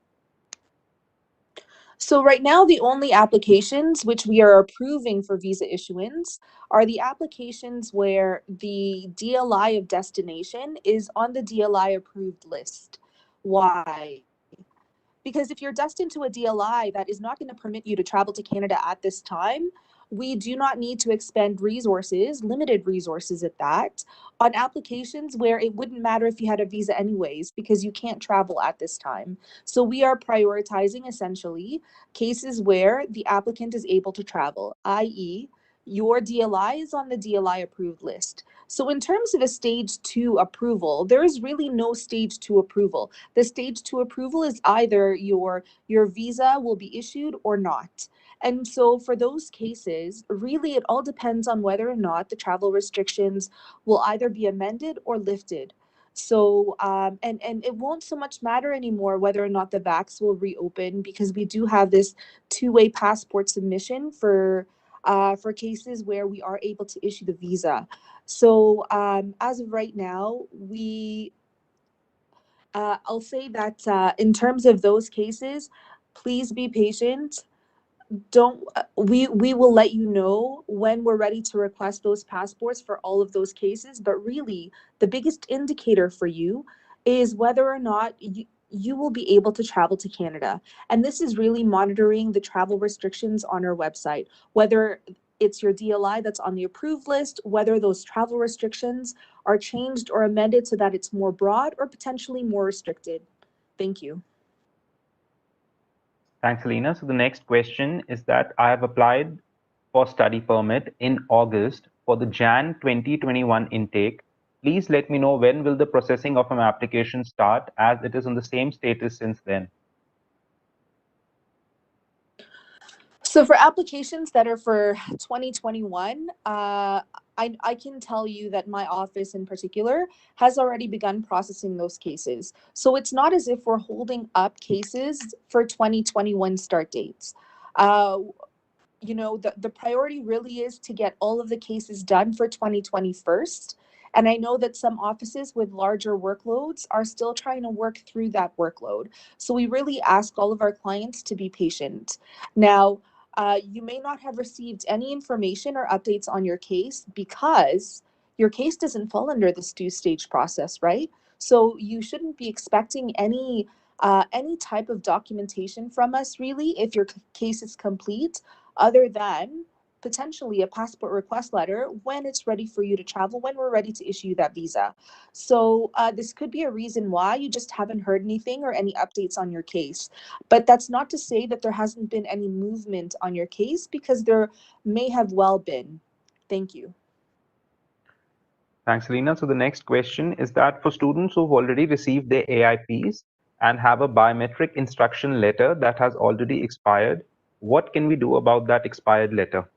So right now, the only applications which we are approving for visa issuance are the applications where the DLI of destination is on the DLI approved list. Why? Because if you're destined to a DLI that is not going to permit you to travel to Canada at this time, we do not need to expend resources, limited resources at that, on applications where it wouldn't matter if you had a visa anyways, because you can't travel at this time. So we are prioritizing essentially cases where the applicant is able to travel, i.e., your DLI is on the DLI approved list. So in terms of a stage 2 approval, there is really no stage 2 approval. The stage 2 approval is either your visa will be issued or not. And so for those cases, really it all depends on whether or not the travel restrictions will either be amended or lifted. So, and it won't so much matter anymore whether or not the VACs will reopen, because we do have this two-way passport submission for cases where we are able to issue the visa. So as of right now, I'll say that in terms of those cases, please be patient. We will let you know when we're ready to request those passports for all of those cases. But really, the biggest indicator for you is whether or not you will be able to travel to Canada. And this is really monitoring the travel restrictions on our website, whether it's your DLI that's on the approved list, whether those travel restrictions are changed or amended so that it's more broad or potentially more restricted. Thank you. Thanks, Alina. So the next question is that I have applied for study permit in August for the Jan 2021 intake. Please let me know when will the processing of an application start, as it is on the same status since then. So for applications that are for 2021, I can tell you that my office in particular has already begun processing those cases. So it's not as if we're holding up cases for 2021 start dates. You know, the priority really is to get all of the cases done for 2020 first. And I know that some offices with larger workloads are still trying to work through that workload. So we really ask all of our clients to be patient. Now, you may not have received any information or updates on your case because your case doesn't fall under this two-stage process, right? So you shouldn't be expecting any type of documentation from us, really, if your case is complete, other than potentially a passport request letter when it's ready for you to travel, when we're ready to issue that visa. So this could be a reason why you just haven't heard anything or any updates on your case. But that's not to say that there hasn't been any movement on your case, because there may have well been. Thank you. Thanks, Alina. So the next question is that for students who've already received their AIPs and have a biometric instruction letter that has already expired, what can we do about that expired letter?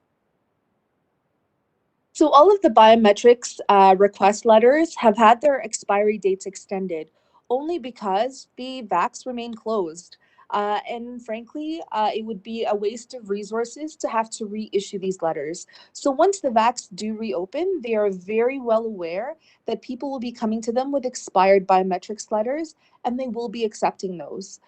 So all of the biometrics request letters have had their expiry dates extended only because the VACs remain closed. And frankly, it would be a waste of resources to have to reissue these letters. So once the VACs do reopen, they are very well aware that people will be coming to them with expired biometrics letters, and they will be accepting those.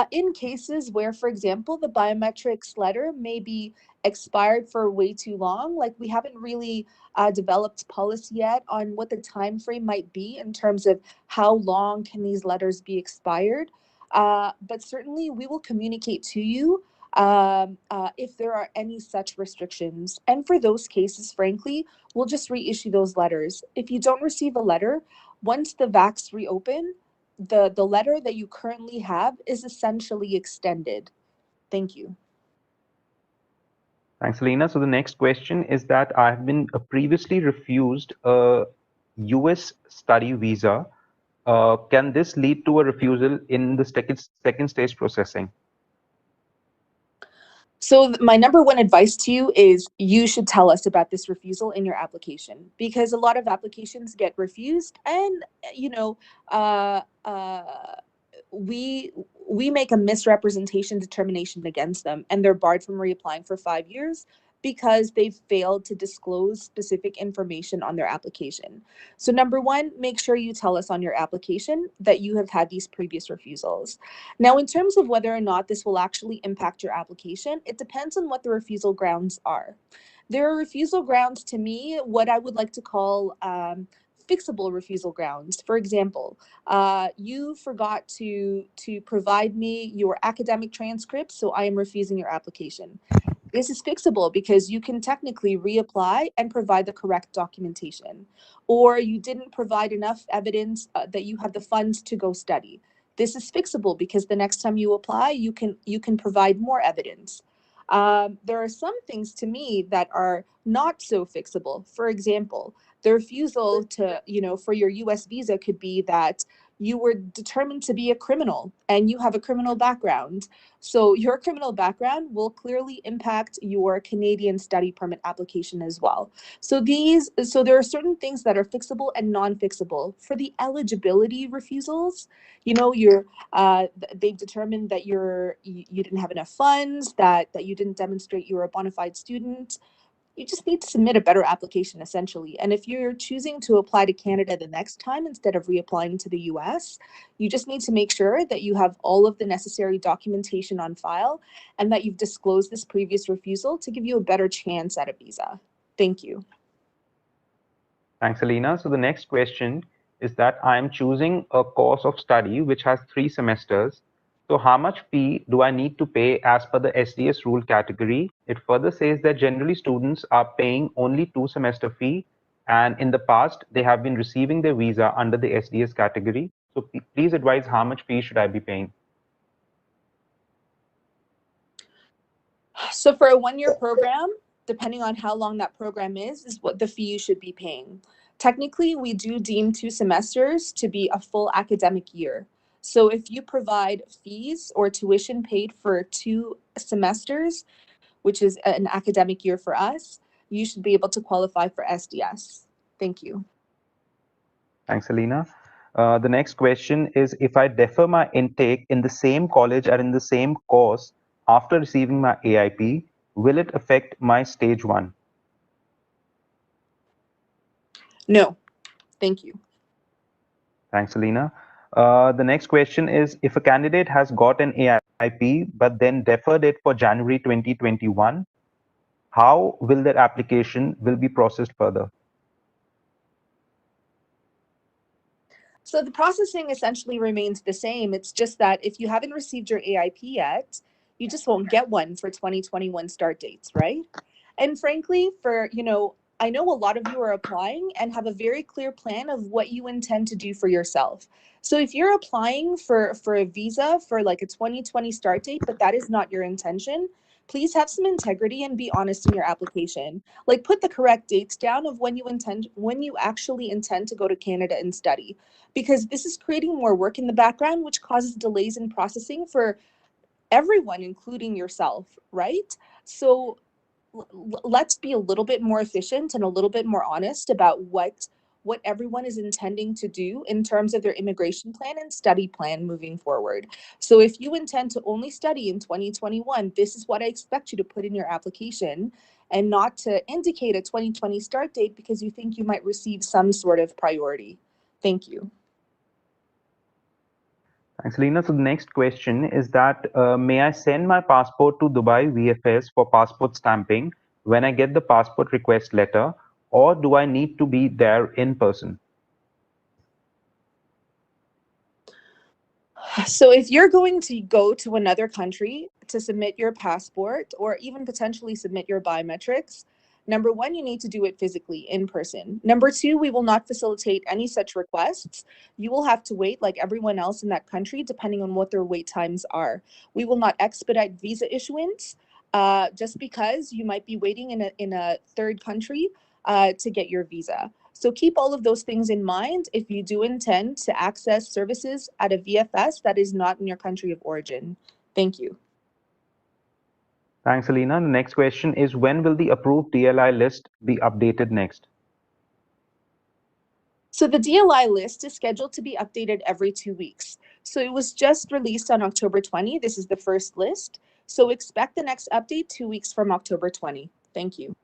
In cases where, for example, the biometrics letter may be expired for way too long, like we haven't really developed policy yet on what the time frame might be in terms of how long can these letters be expired. But certainly we will communicate to you if there are any such restrictions. And for those cases, frankly, we'll just reissue those letters. If you don't receive a letter, once the VACs reopen, the letter that you currently have is essentially extended. Thank you. Thanks, Alina. So the next question is that I have been previously refused a US study visa. Can this lead to a refusal in the second stage processing? So my number one advice to you is you should tell us about this refusal in your application, because a lot of applications get refused, and you know, uh, uh, we make a misrepresentation determination against them, and they're barred from reapplying for 5 years because they've failed to disclose specific information on their application. So number one, make sure you tell us on your application that you have had these previous refusals. Now, in terms of whether or not this will actually impact your application, it depends on what the refusal grounds are. There are refusal grounds, to me, what I would like to call fixable refusal grounds. For example, you forgot to provide me your academic transcripts, so I am refusing your application. This is fixable because you can technically reapply and provide the correct documentation. Or you didn't provide enough evidence that you have the funds to go study. This is fixable because the next time you apply, you can provide more evidence. There are some things, to me, that are not so fixable. For example, the refusal to, for your US visa could be that you were determined to be a criminal and you have a criminal background. So your criminal background will clearly impact your Canadian study permit application as well. So there are certain things that are fixable and non-fixable. For the eligibility refusals, they've determined that you didn't have enough funds, that you didn't demonstrate you were a bona fide student. You just need to submit a better application, essentially. And if you're choosing to apply to Canada the next time instead of reapplying to the US, you just need to make sure that you have all of the necessary documentation on file and that you've disclosed this previous refusal to give you a better chance at a visa. Thank you. Thanks, Alina. So the next question is that I am choosing a course of study which has 3 semesters. So how much fee do I need to pay as per the SDS rule category? It further says that generally students are paying only 2-semester fee, and in the past they have been receiving their visa under the SDS category. So please advise how much fee should I be paying? So for a 1-year program, depending on how long that program is what the fee you should be paying. Technically, we do deem 2 semesters to be a full academic year. So if you provide fees or tuition paid for 2 semesters, which is an academic year for us, you should be able to qualify for SDS. Thank you. Thanks, Alina. The next question is, if I defer my intake in the same college or in the same course after receiving my AIP, will it affect my stage 1? No, thank you. Thanks, Alina. The next question is, if a candidate has got an AIP but then deferred it for January 2021, how will their application will be processed further? So the processing essentially remains the same. It's just that if you haven't received your AIP yet, you just won't get one for 2021 start dates, right? And frankly, I know a lot of you are applying and have a very clear plan of what you intend to do for yourself. So if you're applying for a visa for like a 2020 start date, but that is not your intention, please have some integrity and be honest in your application. Like, put the correct dates down of when you actually intend to go to Canada and study, because this is creating more work in the background, which causes delays in processing for everyone, including yourself, right? So let's be a little bit more efficient and a little bit more honest about what everyone is intending to do in terms of their immigration plan and study plan moving forward. So if you intend to only study in 2021, this is what I expect you to put in your application, and not to indicate a 2020 start date because you think you might receive some sort of priority. Thank you. Thanks, Lena. So the next question is that, may I send my passport to Dubai VFS for passport stamping when I get the passport request letter, or do I need to be there in person? So if you're going to go to another country to submit your passport or even potentially submit your biometrics, number one, you need to do it physically in person. Number two, we will not facilitate any such requests. You will have to wait like everyone else in that country, depending on what their wait times are. We will not expedite visa issuance. just because you might be waiting in a third country to get your visa. So keep all of those things in mind if you do intend to access services at a VFS that is not in your country of origin. Thank you. Thanks, Alina. The next question is, when will the approved DLI list be updated next? So the DLI list is scheduled to be updated every 2 weeks. So it was just released on October 20. This is the first list. So expect the next update 2 weeks from October 20. Thank you.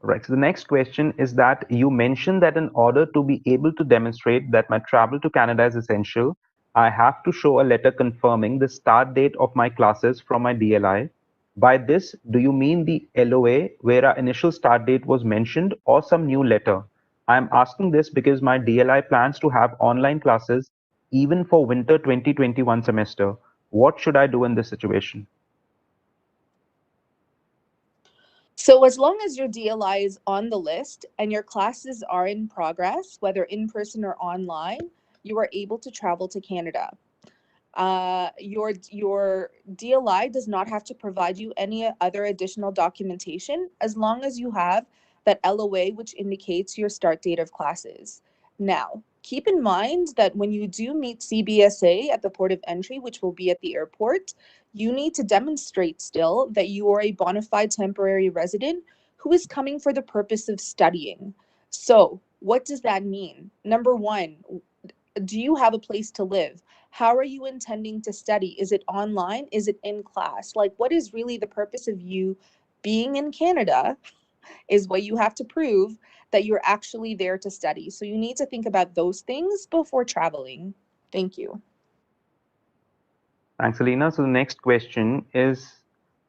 Right. So the next question is that you mentioned that in order to be able to demonstrate that my travel to Canada is essential, I have to show a letter confirming the start date of my classes from my DLI. By this, do you mean the LOA where our initial start date was mentioned, or some new letter? I'm asking this because my DLI plans to have online classes even for winter 2021 semester. What should I do in this situation? So as long as your DLI is on the list and your classes are in progress, whether in person or online, you are able to travel to Canada. Your DLI does not have to provide you any other additional documentation as long as you have that LOA, which indicates your start date of classes. Now, keep in mind that when you do meet CBSA at the port of entry, which will be at the airport, you need to demonstrate still that you are a bona fide temporary resident who is coming for the purpose of studying. So, what does that mean? Number one, do you have a place to live? How are you intending to study? Is it online? Is it in class? Like, what is really the purpose of you being in Canada is what you have to prove that you're actually there to study. So you need to think about those things before traveling. Thank you. Thanks, Alina. So the next question is,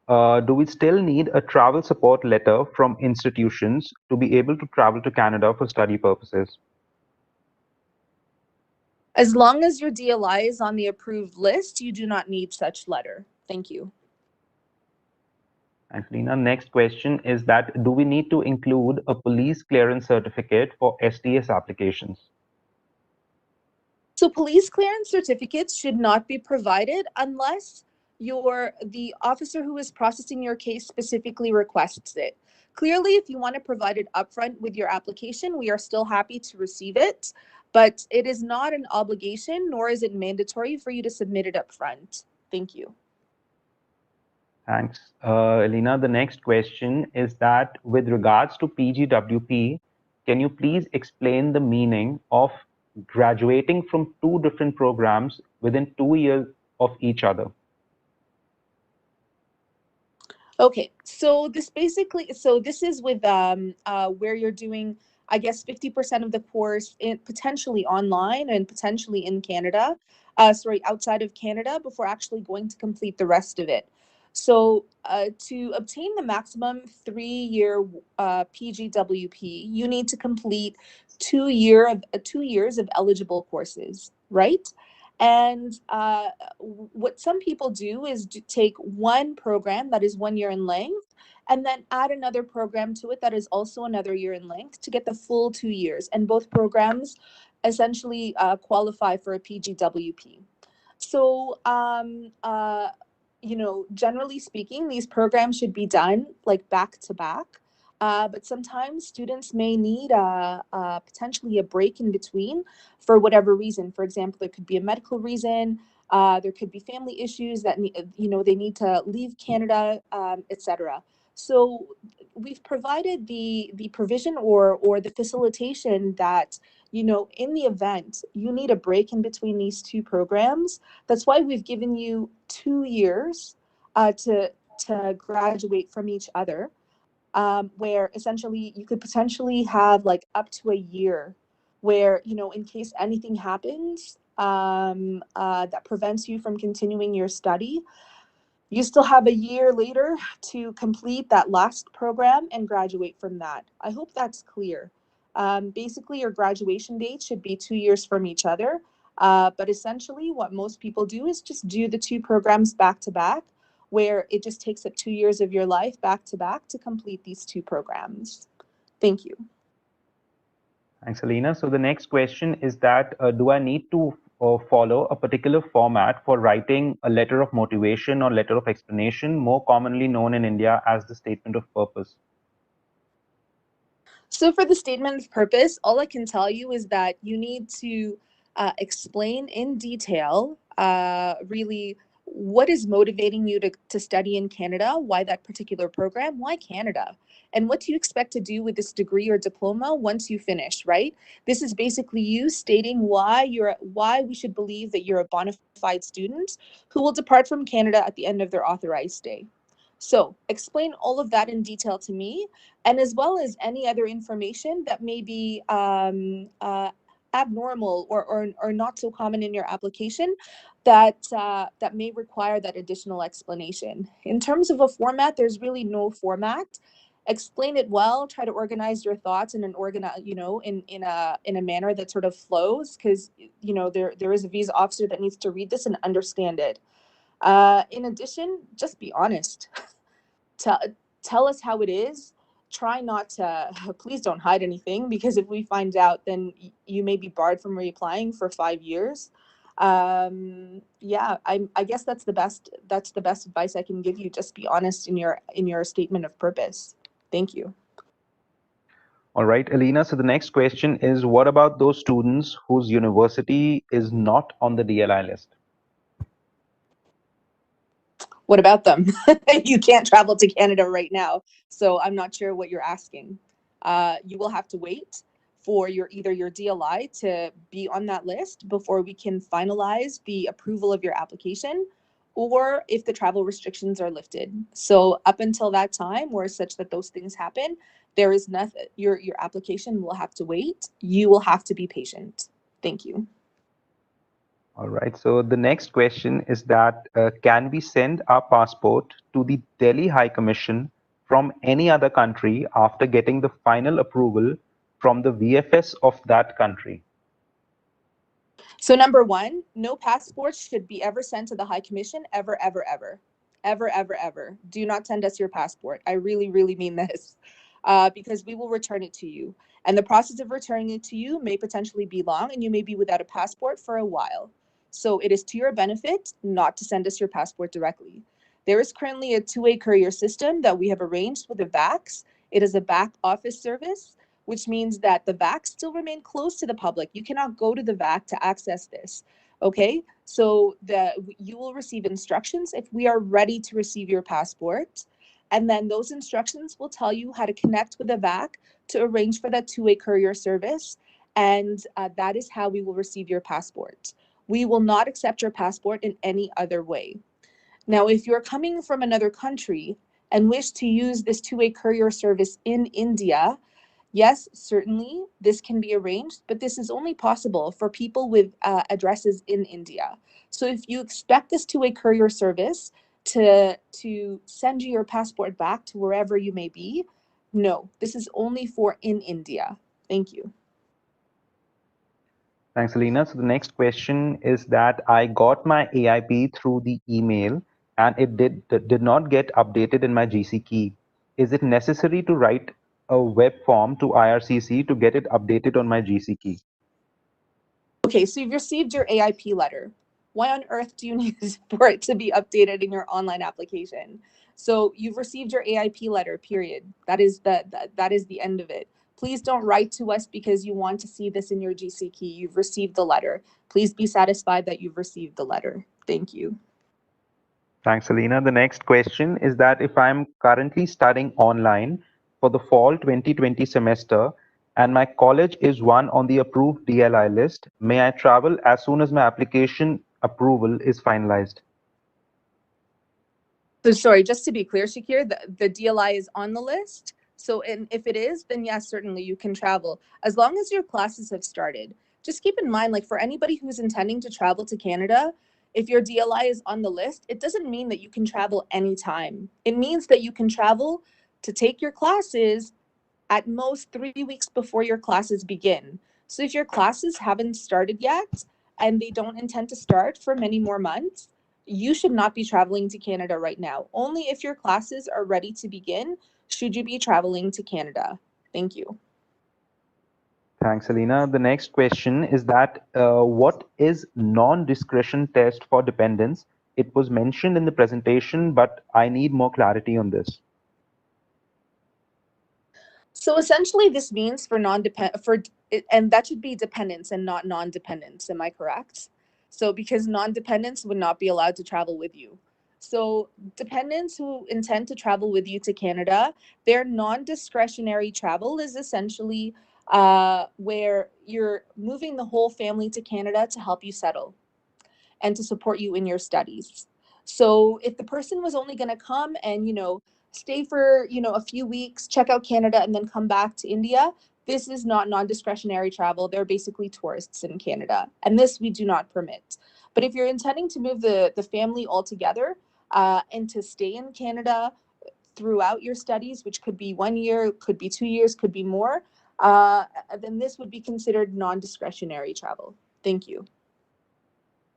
do we still need a travel support letter from institutions to be able to travel to Canada for study purposes? As long as your DLI is on the approved list, you do not need such letter. Thank you. Thanks, Alina. Next question is that, do we need to include a police clearance certificate for STS applications? So police clearance certificates should not be provided unless the officer who is processing your case specifically requests it. Clearly, if you want to provide it upfront with your application, we are still happy to receive it, but it is not an obligation, nor is it mandatory for you to submit it upfront. Thank you. Thanks, Alina. The next question is that, with regards to Pgwp, can you please explain the meaning of graduating from two different programs within 2 years of each other? Okay, so this is with where you're doing, I guess, 50% of the course potentially online and potentially in Canada, outside of Canada, before actually going to complete the rest of it. So to obtain the maximum 3-year Pgwp, you need to complete 2 years of eligible courses, right? And what some people do is take one program that is 1 year in length and then add another program to it that is also another year in length to get the full 2 years. And both programs essentially qualify for a Pgwp. So, generally speaking, these programs should be done like back to back. But sometimes students may need potentially a break in between for whatever reason. For example, there could be a medical reason, there could be family issues that they need to leave Canada, etc. So we've provided the provision or the facilitation that in the event you need a break in between these two programs. That's why we've given you 2 years to graduate from each other. Where essentially you could potentially have like up to a year where, in case anything happens that prevents you from continuing your study, you still have a year later to complete that last program and graduate from that. I hope that's clear. Basically, your graduation date should be 2 years from each other. But essentially, what most people do is just do the two programs back to back, where it just takes up 2 years of your life back to back to complete these two programs. Thank you. Thanks, Alina. So the next question is that, do I need to or follow a particular format for writing a letter of motivation or letter of explanation, more commonly known in India as the statement of purpose? So for the statement of purpose, all I can tell you is that you need to explain in detail really what is motivating you to study in Canada, why that particular program, why Canada, and what do you expect to do with this degree or diploma once you finish, right? This is basically you stating why we should believe that you're a bona fide student who will depart from Canada at the end of their authorized stay. So explain all of that in detail to me, and as well as any other information that may be abnormal or not so common in your application that that may require that additional explanation. In terms of a format, there's really no format. Explain it well. Try to organize your thoughts in an in a manner that sort of flows, because there is a visa officer that needs to read this and understand it. In addition, just be honest. tell tell us how it is. Try not to, please don't hide anything, because if we find out, then you may be barred from reapplying for 5 years. Yeah, I guess that's the best advice I can give you. Just be honest in your statement of purpose. Thank you. All right, Alina. So the next question is, what about those students whose university is not on the DLI list? What about them? You can't travel to Canada right now, so I'm not sure what you're asking. You will have to wait for either your DLI to be on that list before we can finalize the approval of your application, or if the travel restrictions are lifted. So up until that time, or such that those things happen, there is nothing. Your application will have to wait. You will have to be patient. Thank you. All right. So the next question is that can we send our passport to the Delhi High Commission from any other country after getting the final approval from the VFS of that country? So number one, no passports should be ever sent to the High Commission, ever, ever, ever. Ever, ever, ever. Do not send us your passport. I really, really mean this, because we will return it to you. And the process of returning it to you may potentially be long, and you may be without a passport for a while. So it is to your benefit not to send us your passport directly. There is currently a two-way courier system that we have arranged with the VACs. It is a back office service, which means that the VACs still remain closed to the public. You cannot go to the VAC to access this. Okay, so you will receive instructions if we are ready to receive your passport. And then those instructions will tell you how to connect with the VAC to arrange for that two-way courier service. And that is how we will receive your passport. We will not accept your passport in any other way. Now, if you're coming from another country and wish to use this two-way courier service in India, yes, certainly this can be arranged, but this is only possible for people with addresses in India. So if you expect this two-way courier service to send you your passport back to wherever you may be, no, this is only for in India. Thank you. Thanks, Alina. So the next question is that I got my AIP through the email and it did not get updated in my GC key. Is it necessary to write a web form to IRCC to get it updated on my GC key? Okay, so you've received your AIP letter. Why on earth do you need for it to be updated in your online application? So you've received your AIP letter, period. That is the end of it. Please don't write to us because you want to see this in your GC key. You've received the letter. Please be satisfied that you've received the letter. Thank you. Thanks, Alina. The next question is that if I'm currently studying online for the fall 2020 semester and my college is one on the approved DLI list, may I travel as soon as my application approval is finalized? So sorry, just to be clear, Shakir, the DLI is on the list. So if it is, then yes, certainly you can travel as long as your classes have started. Just keep in mind, like for anybody who's intending to travel to Canada, if your DLI is on the list, it doesn't mean that you can travel anytime. It means that you can travel to take your classes at most 3 weeks before your classes begin. So if your classes haven't started yet and they don't intend to start for many more months, you should not be traveling to Canada right now. Only if your classes are ready to begin should you be traveling to Canada. Thank you. Thanks, Alina. The next question is that what is non-discretion test for dependents? It was mentioned in the presentation, but I need more clarity on this. So essentially this means for and that should be dependents and not non-dependents, am I correct? So because non-dependents would not be allowed to travel with you. So dependents who intend to travel with you to Canada, their non-discretionary travel is essentially where you're moving the whole family to Canada to help you settle and to support you in your studies. So if the person was only going to come and, stay for, a few weeks, check out Canada, and then come back to India, this is not non-discretionary travel. They're basically tourists in Canada, and this we do not permit. But if you're intending to move the family altogether and to stay in Canada throughout your studies, which could be 1 year, could be 2 years, could be more, then this would be considered non-discretionary travel. Thank you.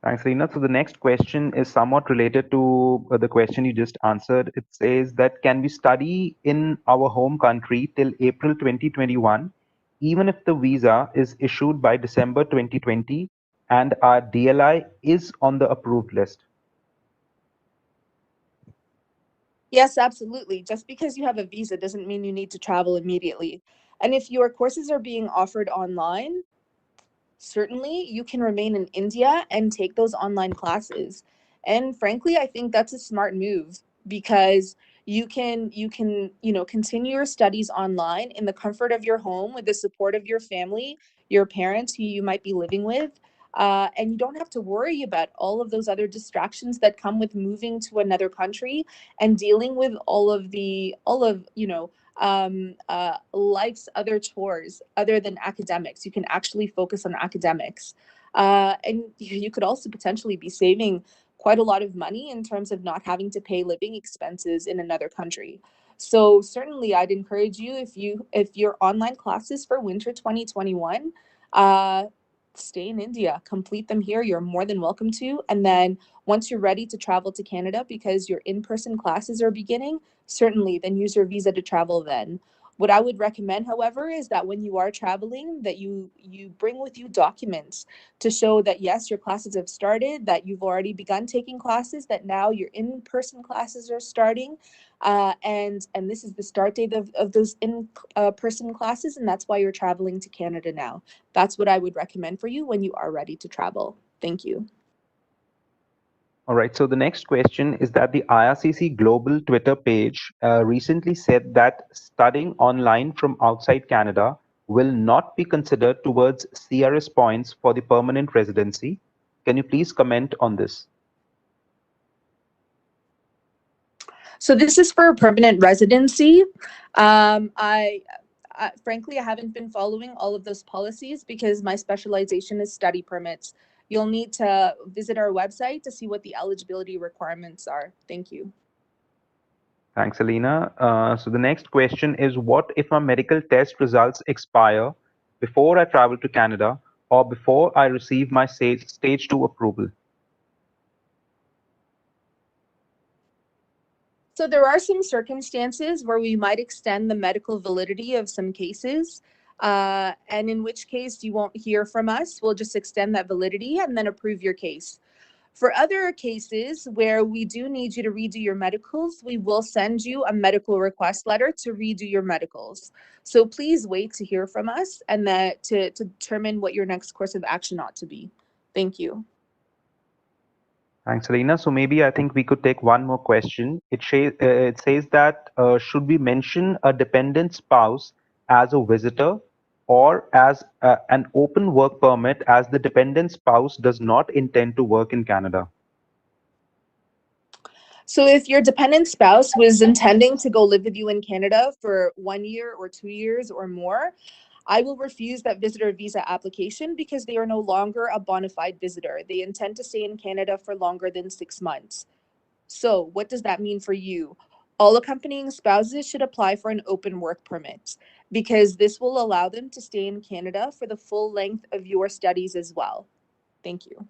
Thanks, Reena. So the next question is somewhat related to the question you just answered. It says that can we study in our home country till April 2021, even if the visa is issued by December 2020 and our DLI is on the approved list? Yes, absolutely. Just because you have a visa doesn't mean you need to travel immediately. And if your courses are being offered online, certainly you can remain in India and take those online classes. And frankly, I think that's a smart move because you can continue your studies online in the comfort of your home with the support of your family, your parents who you might be living with. And you don't have to worry about all of those other distractions that come with moving to another country and dealing with life's other chores other than academics. You can actually focus on academics. And you could also potentially be saving quite a lot of money in terms of not having to pay living expenses in another country. So certainly I'd encourage you, if your online classes for winter 2021, stay in India, complete them here. You're more than welcome to. And then once you're ready to travel to Canada because your in-person classes are beginning, certainly then use your visa to travel then. What I would recommend, however, is that when you are traveling, that you bring with you documents to show that yes, your classes have started, that you've already begun taking classes, that now your in-person classes are starting, and this is the start date of those in-person classes, and that's why you're traveling to Canada now. That's what I would recommend for you when you are ready to travel. Thank you. All right, so the next question is that the IRCC Global Twitter page recently said that studying online from outside Canada will not be considered towards CRS points for the permanent residency. Can you please comment on this? So this is for permanent residency. Frankly, I haven't been following all of those policies because my specialization is study permits. You'll need to visit our website to see what the eligibility requirements are. Thank you. Thanks, Alina. So the next question is, what if my medical test results expire before I travel to Canada or before I receive my stage 2 approval? So there are some circumstances where we might extend the medical validity of some cases, and in which case you won't hear from us. We'll just extend that validity and then approve your case. For other cases where we do need you to redo your medicals, we will send you a medical request letter to redo your medicals. So please wait to hear from us and that to determine what your next course of action ought to be. Thank you. Thanks, Alina. So maybe I think we could take one more question. It says that should we mention a dependent spouse as a visitor or as an open work permit as the dependent spouse does not intend to work in Canada? So if your dependent spouse was intending to go live with you in Canada for 1 year or 2 years or more, I will refuse that visitor visa application because they are no longer a bona fide visitor. They intend to stay in Canada for longer than 6 months. So what does that mean for you? All accompanying spouses should apply for an open work permit because this will allow them to stay in Canada for the full length of your studies as well. Thank you.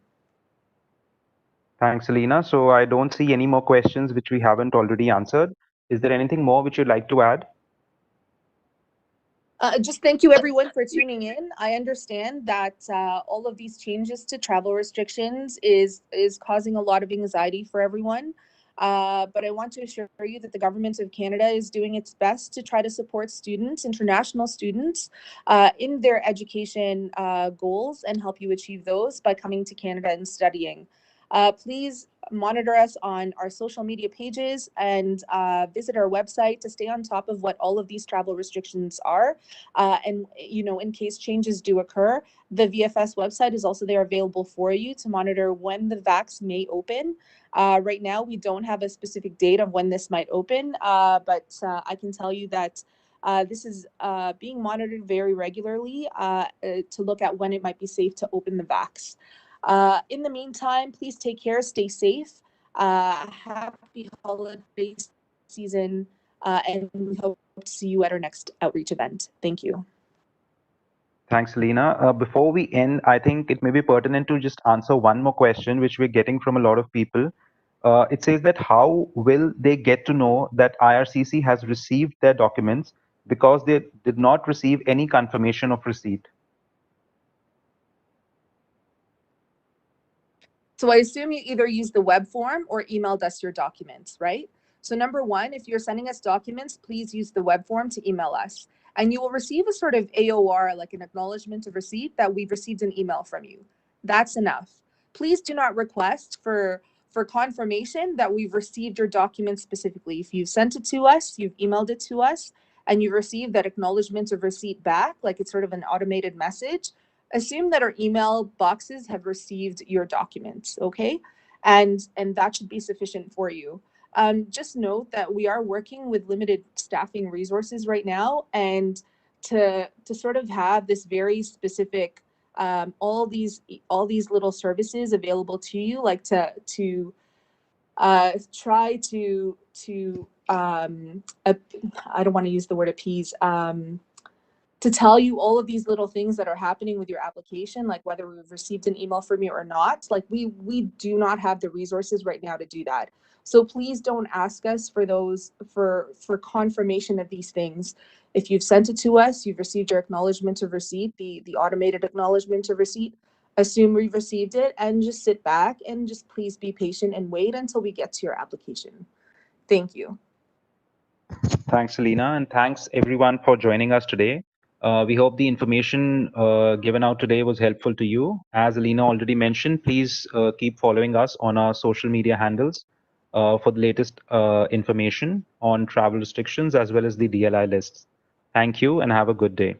Thanks, Alina. So I don't see any more questions which we haven't already answered. Is there anything more which you'd like to add? Just thank you everyone for tuning in. I understand that all of these changes to travel restrictions is causing a lot of anxiety for everyone. But I want to assure you that the government of Canada is doing its best to try to support students, international students, in their education goals and help you achieve those by coming to Canada and studying. Please monitor us on our social media pages and visit our website to stay on top of what all of these travel restrictions are. And, you know, in case changes do occur, the VFS website is also there available for you to monitor when the vax may open. Right now, we don't have a specific date of when this might open, but I can tell you that this is being monitored very regularly to look at when it might be safe to open the vax. In the meantime, please take care, stay safe. Happy holiday season, and we hope to see you at our next outreach event. Thank you. Thanks, Alina. Before we end, I think it may be pertinent to just answer one more question, which we're getting from a lot of people. It says that how will they get to know that IRCC has received their documents because they did not receive any confirmation of receipt? So I assume you either used the web form or emailed us your documents, right? So number one, if you're sending us documents, please use the web form to email us. And you will receive a sort of AOR, like an acknowledgement of receipt, that we've received an email from you. That's enough. Please do not request for confirmation that we've received your document specifically. If you've sent it to us, you've emailed it to us, and you've received that acknowledgement of receipt back, like it's sort of an automated message, assume that our email boxes have received your documents, okay? And that should be sufficient for you. Just note that we are working with limited staffing resources right now, and to sort of have this very specific all these little services available to you, like to try to I don't want to use the word appease, to tell you all of these little things that are happening with your application, like whether we've received an email from you or not. Like we do not have the resources right now to do that. So please don't ask us for those, for confirmation of these things. If you've sent it to us, you've received your acknowledgement of receipt, the automated acknowledgement of receipt, assume we've received it and just sit back and just please be patient and wait until we get to your application. Thank you. Thanks, Alina, and thanks everyone for joining us today. We hope the information given out today was helpful to you. As Alina already mentioned, please keep following us on our social media handles for the latest information on travel restrictions as well as the DLI lists. Thank you and have a good day.